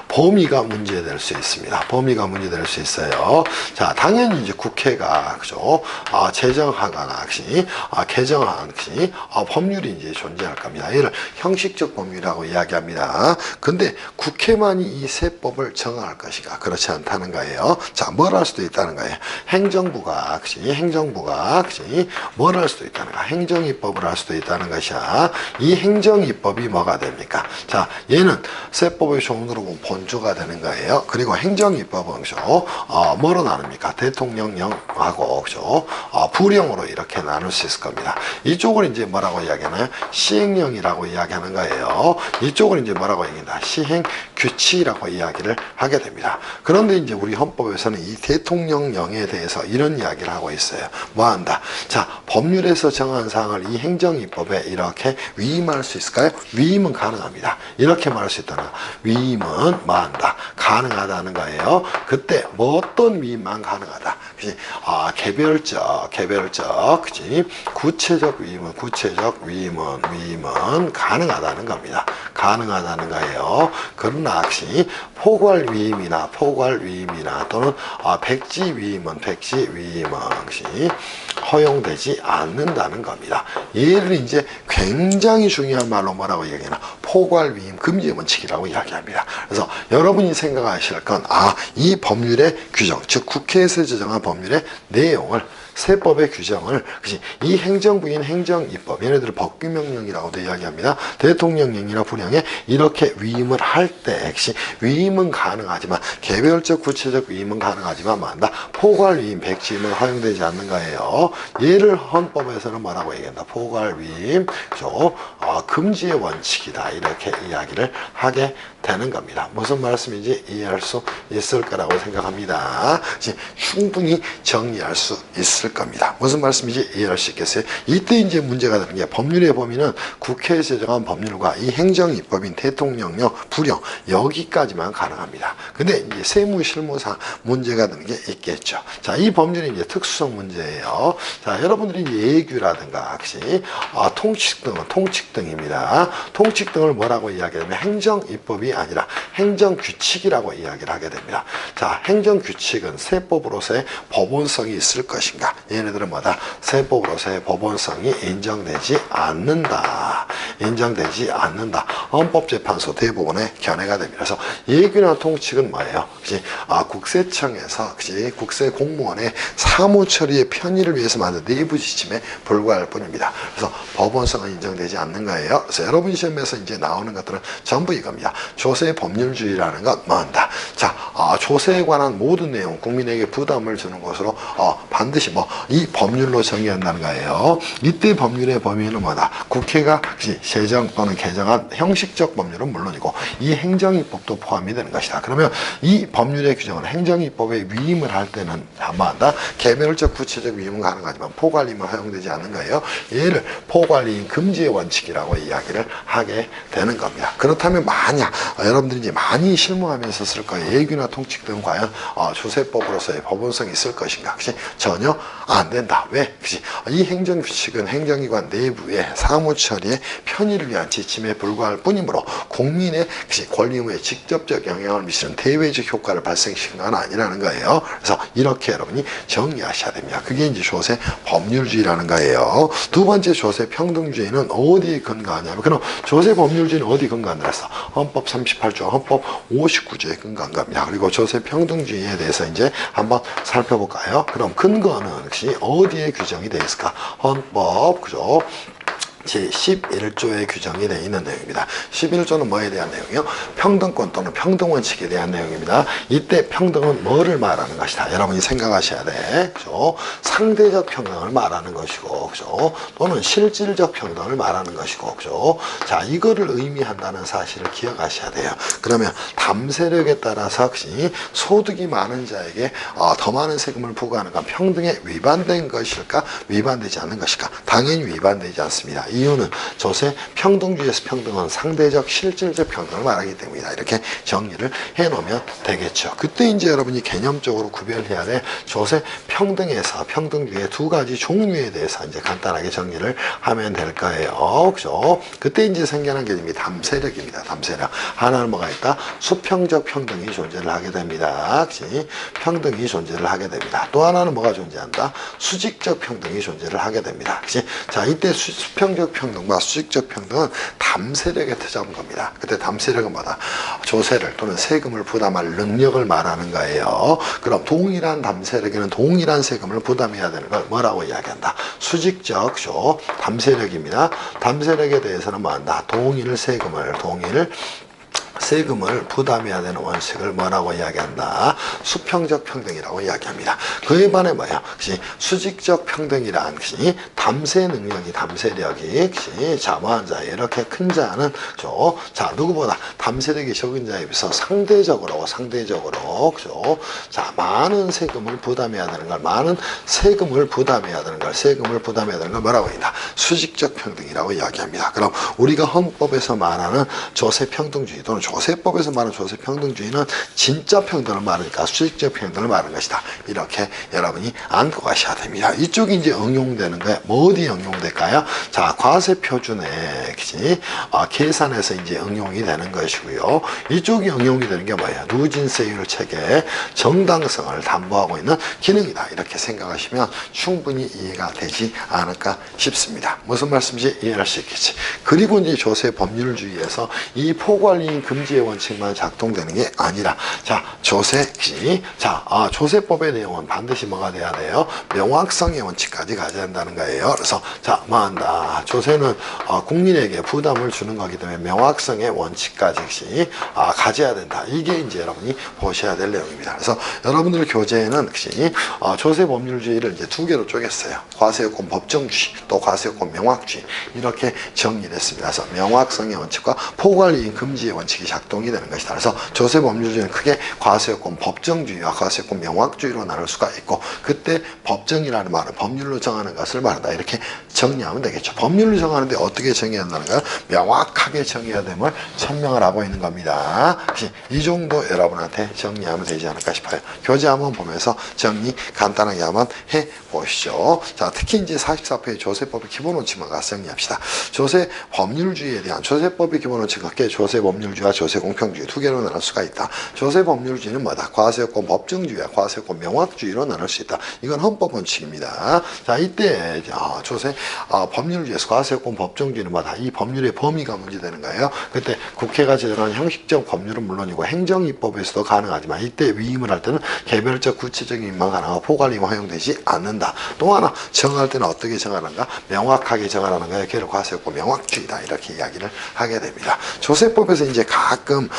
범위가 문제될 수 있습니다. 범위가 문제될 수 있어요. 자, 당연히 이제 국회가 그죠? 제정하거나 개정한 법률이 이제 존재할 겁니다. 이를 형식적 법률이라고 이야기합니다. 근데 국회만이 이 세법을 정할 것인가? 그렇지 않다는 거예요. 자, 뭘 할 수도 있다는 거예요. 행정부가 뭘 할 수도 있다는 거야. 행정입법을 할 수도 있다는 것이야. 이 행정입법이 뭐가 됩니까? 자, 얘는 세법의 조문으로 보면 본조가 되는 거예요. 그리고 행정입법은 뭐로 나눕니까? 대통령령하고 부령으로 이렇게 나눌 수 있을 겁니다. 이쪽을 이제 뭐라고 이야기하나요? 시행령이라고 이야기하는 거예요. 이쪽을 이제 뭐라고 얘기한다? 시행규칙이라고 이야기를 하게 됩니다. 그런데 이제 우리 헌법에서는 이 대통령령에 대해서 이런 이야기를 하고 있어요. 뭐 한다? 자, 법률에서 정한 사항을 이 행정입법에 이렇게 위임할 수 있을까요? 위임은 가능합니다. 이렇게 말할 수 있다는 거. 위임은 뭐 한다? 가능하다는 거예요. 그때 뭐 어떤 위임만 가능하다? 그치? 개별적, 그치? 구체적 위임은 가능하다는 겁니다. 가능하다는 거예요. 그러나 포괄 위임이나 또는 백지 위임은 허용되지 않는다는 겁니다. 얘를 이제 굉장히 중요한 말로 뭐라고 얘기하나? 포괄 위임 금지 원칙이라고 이야기합니다. 그래서 여러분이 생각하실 건 이 법률의 규정, 즉 국회에서 제정한 법률의 내용을 세법의 규정을 이 행정부인 행정입법, 얘네들을 법규명령이라고도 이야기합니다. 대통령령이나 부령에 이렇게 위임을 할 때 위임은 가능하지만 개별적 구체적 위임은 가능하지만 뭐한다? 포괄 위임, 백지임은 허용되지 않는 거예요. 얘를 헌법에서는 뭐라고 얘기한다? 포괄 위임, 금지의 원칙이다. 이렇게 이야기를 하게 되는 겁니다. 무슨 말씀인지 이해할 수 있을 거라고 생각합니다. 충분히 정리할 수 있을 겁니다. 무슨 말씀인지 이해할 수 있겠어요? 이때 이제 문제가 되는 게 법률의 범위는 국회에서 제정한 법률과 이 행정입법인 대통령령, 부령 여기까지만 가능합니다. 근데 이제 세무실무상 문제가 되는 게 있겠죠. 자, 이 법률이 이제 특수성 문제예요. 자, 여러분들이 이제 예규라든가 통칙 등입니다. 통칙 등을 뭐라고 이야기하냐면 행정입법이 아니라 행정규칙이라고 이야기를 하게 됩니다. 자, 행정규칙은 세법으로서의 법원성이 있을 것인가? 얘네들은 뭐다? 세법으로서의 법원성이 인정되지 않는다. 헌법재판소 대부분의 견해가 됩니다. 그래서 예규나 통칙은 뭐예요? 국세청에서 국세공무원의 사무처리의 편의를 위해서 만든 내부 지침에 불과할 뿐입니다. 그래서 법원성은 인정되지 않는 거예요. 그래서 여러분 시험에서 이제 나오는 것들은 전부 이겁니다. 조세 법률주의라는 것 뭐한다? 자, 조세에 관한 모든 내용 국민에게 부담을 주는 것으로 반드시 이 법률로 정의한다는 거예요. 이때 법률의 범위는 뭐다? 국회가 제정 또는 개정한 형식적 법률은 물론이고 이 행정입법도 포함이 되는 것이다. 그러면 이 법률의 규정은 행정입법에 위임을 할 때는 뭐한다? 개별적 구체적 위임은 가능하지만 포괄임은 허용되지 않는 거예요. 얘를 포괄임 금지의 원칙이라고 이야기를 하게 되는 겁니다. 그렇다면 만약 여러분들이 이제 많이 실무하면서 쓸 거예요. 예규나 통칙 등 과연 조세법으로서의 법원성이 있을 것인가? 전혀 안 된다. 왜? 이 행정규칙은 행정기관 내부의 사무처리의 편의를 위한 지침에 불과할 뿐이므로 국민의 권리 의무에 직접적 영향을 미치는 대외적 효과를 발생시키는 건 아니라는 거예요. 그래서 이렇게 여러분이 정리하셔야 됩니다. 그게 이제 조세 법률주의라는 거예요. 두 번째 조세 평등주의는 어디에 근거하냐면, 그럼 조세 법률주의는 어디 근거한다 했어? 헌법 38조, 헌법 59조에 근거한 겁니다. 그리고 조세 평등주의에 대해서 이제 한번 살펴볼까요? 그럼 근거는 역시 어디에 규정이 되어 있을까? 헌법, 그죠? 제11조에 규정이 되어 있는 내용입니다. 11조는 뭐에 대한 내용이요? 평등권 또는 평등원칙에 대한 내용입니다. 이때 평등은 뭐를 말하는 것이다? 여러분이 생각하셔야 돼. 그죠? 상대적 평등을 말하는 것이고, 그죠? 또는 실질적 평등을 말하는 것이고, 그죠? 자, 이거를 의미한다는 사실을 기억하셔야 돼요. 그러면 담세력에 따라서 소득이 많은 자에게 더 많은 세금을 부과하는 건 평등에 위반된 것일까? 위반되지 않는 것일까? 당연히 위반되지 않습니다. 이유는 조세 평등주의에서 평등은 상대적 실질적 평등을 말하기 때문이다. 이렇게 정리를 해놓으면 되겠죠. 그때 이제 여러분이 개념적으로 구별해야 될 조세 평등에서 평등주의의 두 가지 종류에 대해서 이제 간단하게 정리를 하면 될 거예요. 그죠? 그때 이제 생겨난 개념이 담세력입니다. 담세력. 하나는 뭐가 있다? 수평적 평등이 존재를 하게 됩니다. 그치? 평등이 존재를 하게 됩니다. 또 하나는 뭐가 존재한다? 수직적 평등이 존재를 하게 됩니다. 그치? 자, 이때 수평적 평등과 수직적 평등은 담세력에 터잡은 겁니다. 그때 담세력은 뭐다? 조세를 또는 세금을 부담할 능력을 말하는 거예요. 그럼 동일한 담세력에는 동일한 세금을 부담해야 되는 걸 뭐라고 이야기한다? 수직적 담세력입니다. 담세력에 대해서는 뭐한다? 동일 세금을 부담해야 되는 원칙을 뭐라고 이야기한다? 수평적 평등이라고 이야기합니다. 그에 반해 뭐야? 수직적 평등이란 담세 능력이 담세력이 자무한 자 이렇게 큰 자는 자 누구보다 담세력이 적은 자에 비해서 상대적으로 자 많은 세금을 부담해야 되는 걸 세금을 부담해야 되는 걸 뭐라고 한다? 수직적 평등이라고 이야기합니다. 그럼 우리가 헌법에서 말하는 조세 평등주의 또는 조세법에서 말하는 조세 평등주의는 진짜 평등을 말하니까 수직적 평등을 말하는 것이다. 이렇게 여러분이 안고 가셔야 됩니다. 이쪽이 이제 응용되는 거예요. 뭐 어디에 응용될까요? 자, 과세 표준에 계산해서 이제 응용이 되는 것이고요. 이쪽이 응용이 되는 게 뭐예요? 누진세율 체계의 정당성을 담보하고 있는 기능이다. 이렇게 생각하시면 충분히 이해가 되지 않을까 싶습니다. 무슨 말씀인지 이해할 수 있겠지. 그리고 이제 조세 법률주의에서 이 포괄이익 금지의 원칙만 작동되는 게 아니라 자 조세법의 내용은 반드시 뭐가 돼야 돼요? 명확성의 원칙까지 가져야 한다는 거예요. 그래서 자 뭐한다? 조세는 국민에게 부담을 주는 거기 때문에 명확성의 원칙까지 가져야 된다. 이게 이제 여러분이 보셔야 될 내용입니다. 그래서 여러분들 교재에는 조세 법률주의를 이제 두 개로 쪼갰어요. 과세요건 법정주의 또 과세요건 명확주의 이렇게 정리를 했습니다. 그래서 명확성의 원칙과 포괄이익 금지의 원칙이 작동이 되는 것이다. 그래서 조세 법률주의는 크게 과세요건 법정주의와 과세요건 명확주의로 나눌 수가 있고 그때 법정이라는 말은 법률로 정하는 것을 말한다. 이렇게 정리하면 되겠죠. 법률로 정하는데 어떻게 정해야 한다는 걸 명확하게 정해야 됨을 설명을 하고 있는 겁니다. 이 정도 여러분한테 정리하면 되지 않을까 싶어요. 교재 한번 보면서 정리 간단하게 한번 해보시죠. 자, 특히 이제 44페이지 조세법의 기본 원칙만 가서 정리합시다. 조세 법률주의에 대한 조세법의 기본 원칙 밖에 조세 법률주의와 조세 공평주의 두 개로 나눌 수가 있다. 조세 법률주의는 뭐다? 과세요건 법정주의와 과세요건 명확주의로 나눌 수 있다. 이건 헌법 원칙입니다. 자, 이때 조세 법률주의에서 과세요건 법정주의는 뭐다? 이 법률의 범위가 문제되는 거예요. 그때 국회가 제정한 형식적 법률은 물론이고 행정입법에서도 가능하지만 이때 위임을 할 때는 개별적 구체적인 임만 가능하고 포괄임은 허용되지 않는다. 또 하나 정할 때는 어떻게 정하는가? 명확하게 정하라는 거예요. 걔를 과세요건 명확주의다. 이렇게 이야기를 하게 됩니다. 조세법에서 이제 가끔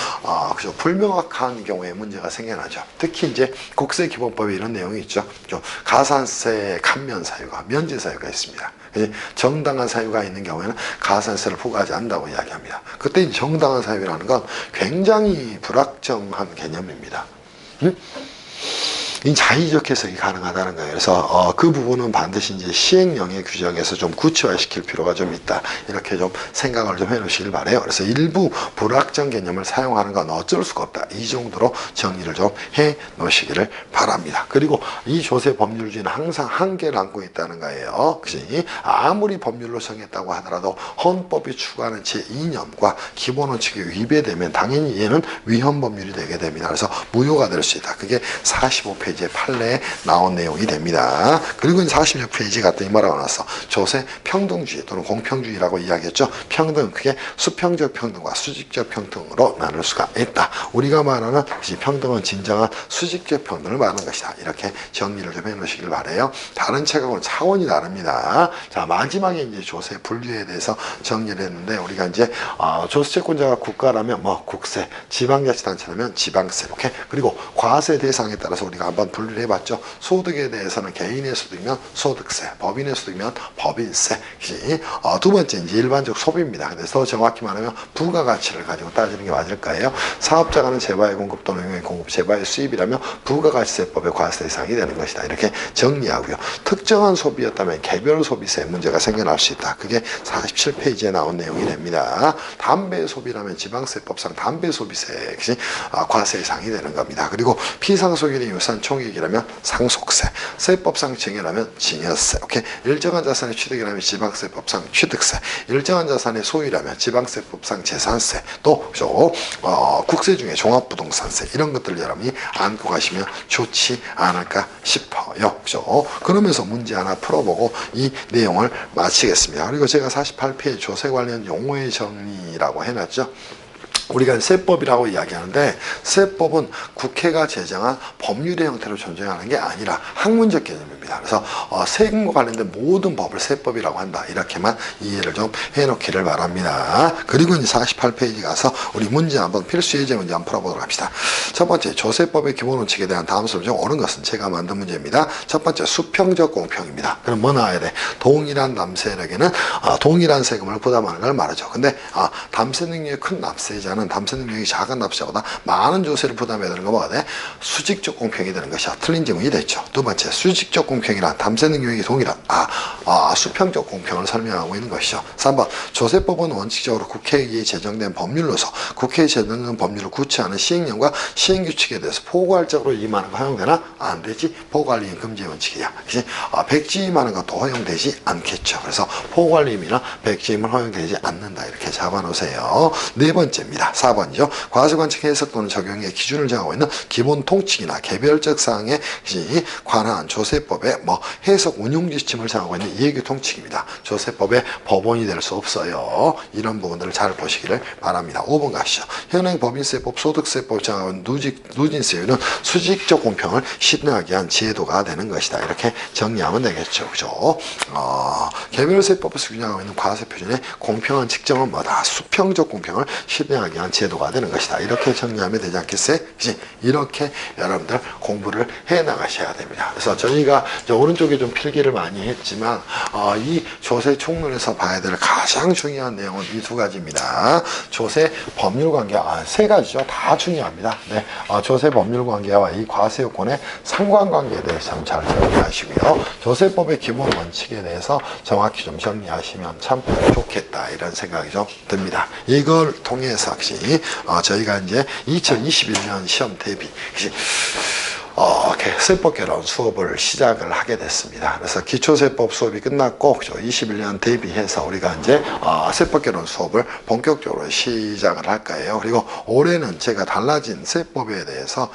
불명확한 경우에 문제가 생겨나죠. 특히 이제 국세기본법에 이런 내용이 있죠. 가산세 감면 사유가 면제 사유가 있습니다. 정당한 사유가 있는 경우에는 가산세를 부과하지 않는다고 이야기합니다. 그때 정당한 사유라는 건 굉장히 불확정한 개념입니다. 이 자의적 해석이 가능하다는 거예요. 그래서 그 부분은 반드시 이제 시행령의 규정에서 좀 구체화시킬 필요가 좀 있다. 이렇게 좀 생각을 좀 해놓으시길 바래요. 그래서 일부 불확정 개념을 사용하는 건 어쩔 수가 없다. 이 정도로 정리를 좀 해놓으시기를 바랍니다. 그리고 이 조세 법률주의는 항상 한계를 안고 있다는 거예요. 그치? 아무리 법률로 정했다고 하더라도 헌법이 추구하는 제2념과 기본 원칙이 위배되면 당연히 얘는 위헌 법률이 되게 됩니다. 그래서 무효가 될 수 있다. 그게 45페이지 판례에 나온 내용이 됩니다. 그리고 46페이지 갔더니 뭐라고 나왔어? 조세 평등주의 또는 공평주의라고 이야기했죠. 평등, 그게 수평적 평등과 수직적 평등으로 나눌 수가 있다. 우리가 말하는 평등은 진정한 수직적 평등을 말하는 것이다. 이렇게 정리를 좀 해놓으시길 바래요. 다른 책하고는 차원이 다릅니다. 자, 마지막에 이제 조세 분류에 대해서 정리를 했는데 우리가 이제 조세채권자가 국가라면 국세, 지방자치단체라면 지방세, 이렇게 그리고 과세 대상에 따라서 우리가 한번 한번 분류를 해봤죠. 소득에 대해서는 개인의 소득이면 소득세, 법인의 소득이면 법인세. 두 번째 이제 일반적 소비입니다. 그래서 더 정확히 말하면 부가가치를 가지고 따지는 게 맞을 거예요. 사업자가 하는 재화의 공급 또는 용의 공급, 재화의 수입이라면 부가가치세법의 과세 대상이 되는 것이다. 이렇게 정리하고요. 특정한 소비였다면 개별 소비세 문제가 생겨날 수 있다. 그게 47페이지에 나온 내용이 됩니다. 담배 소비라면 지방세법상 담배 소비세 과세 대상이 되는 겁니다. 그리고 피상속일의 유산 총액이라면 상속세, 세법상 증여라면 증여세. 오케이. 일정한 자산의 취득이라면 지방세법상 취득세, 일정한 자산의 소유라면 지방세법상 재산세, 또 국세 중에 종합부동산세, 이런 것들 여러분이 안고 가시면 좋지 않을까 싶어요. 그죠? 그러면서 문제 하나 풀어보고 이 내용을 마치겠습니다. 그리고 제가 48페이지 조세 관련 용어의 정리라고 해놨죠. 우리가 세법이라고 이야기하는데, 세법은 국회가 제정한 법률의 형태로 존재하는 게 아니라 학문적 개념입니다. 그래서 세금과 관련된 모든 법을 세법이라고 한다. 이렇게만 이해를 좀 해놓기를 바랍니다. 그리고 이제 48페이지 가서 우리 문제 한번 필수 예제 문제 한번 풀어보도록 합시다. 첫 번째, 조세법의 기본 원칙에 대한 다음 수를 중 옳은 것은 제가 만든 문제입니다. 첫 번째, 수평적 공평입니다. 그럼 뭐 나와야 돼? 동일한 납세력에는 동일한 세금을 부담하는 걸 말하죠. 근데 담세 능력이 큰 납세자는 담세 능력이 작은 납세자보다 많은 조세를 부담해야 되는 거 뭐가 돼? 수직적 공평이 되는 것이야. 틀린 질문이 됐죠. 두 번째, 수직적 공평이란 담세 능력이 동일한 수평적 공평을 설명하고 있는 것이죠. 3번, 조세법은 원칙적으로 국회에 제정된 법률로서 국회에 제정된 법률을 구체하는 시행령과 시행규칙에 대해서 포괄적으로 임하는 거 허용되나? 안 되지. 포괄이행 금지 원칙이야. 그치? 백지임하는 것도 허용되지 않겠죠. 그래서 포괄임이나 백지임은 허용되지 않는다. 이렇게 잡아놓으세요. 네 번째입니다. 4번이죠. 과세관측 해석 또는 적용의 기준을 정하고 있는 기본 통칙이나 개별적 사항에 관한 조세법의 해석 운용 지침을 정하고 있는 이해규 통칙입니다. 조세법의 법원이 될 수 없어요. 이런 부분들을 잘 보시기를 바랍니다. 5번 가시죠. 현행 법인세법, 소득세법 정하고 있는 누진세율은 수직적 공평을 실현하기 위한 제도가 되는 것이다. 이렇게 정리하면 되겠죠. 그죠? 개별세법에서 규정하고 있는 과세 표준의 공평한 측정은 뭐다? 수평적 공평을 실현하기 위한 제도가 되는 것이다. 이렇게 정리하면 되지 않겠어요? 이렇게 여러분들 공부를 해 나가셔야 됩니다. 그래서 저희가 오른쪽에 좀 필기를 많이 했지만 이 조세 총론에서 봐야 될 가장 중요한 내용은 이 두 가지입니다. 조세 법률 관계, 세 가지죠. 다 중요합니다. 네, 조세 법률 관계와 이 과세 요건의 상관관계에 대해서 참 잘 정리하시고요. 조세법의 기본 원칙에 대해서 정확히 좀 정리하시면 참 좋겠다. 이런 생각이 좀 듭니다. 이걸 통해서 저희가 이제 2021년 시험 대비 세법 개론 수업을 시작을 하게 됐습니다. 그래서 기초세법 수업이 끝났고 21년 대비해서 우리가 이제 세법 개론 수업을 본격적으로 시작을 할 거예요. 그리고 올해는 제가 달라진 세법에 대해서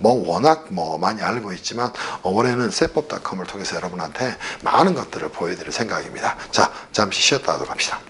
워낙 많이 알고 있지만 올해는 세법닷컴을 통해서 여러분한테 많은 것들을 보여드릴 생각입니다. 자, 잠시 쉬었다 하도록 합시다.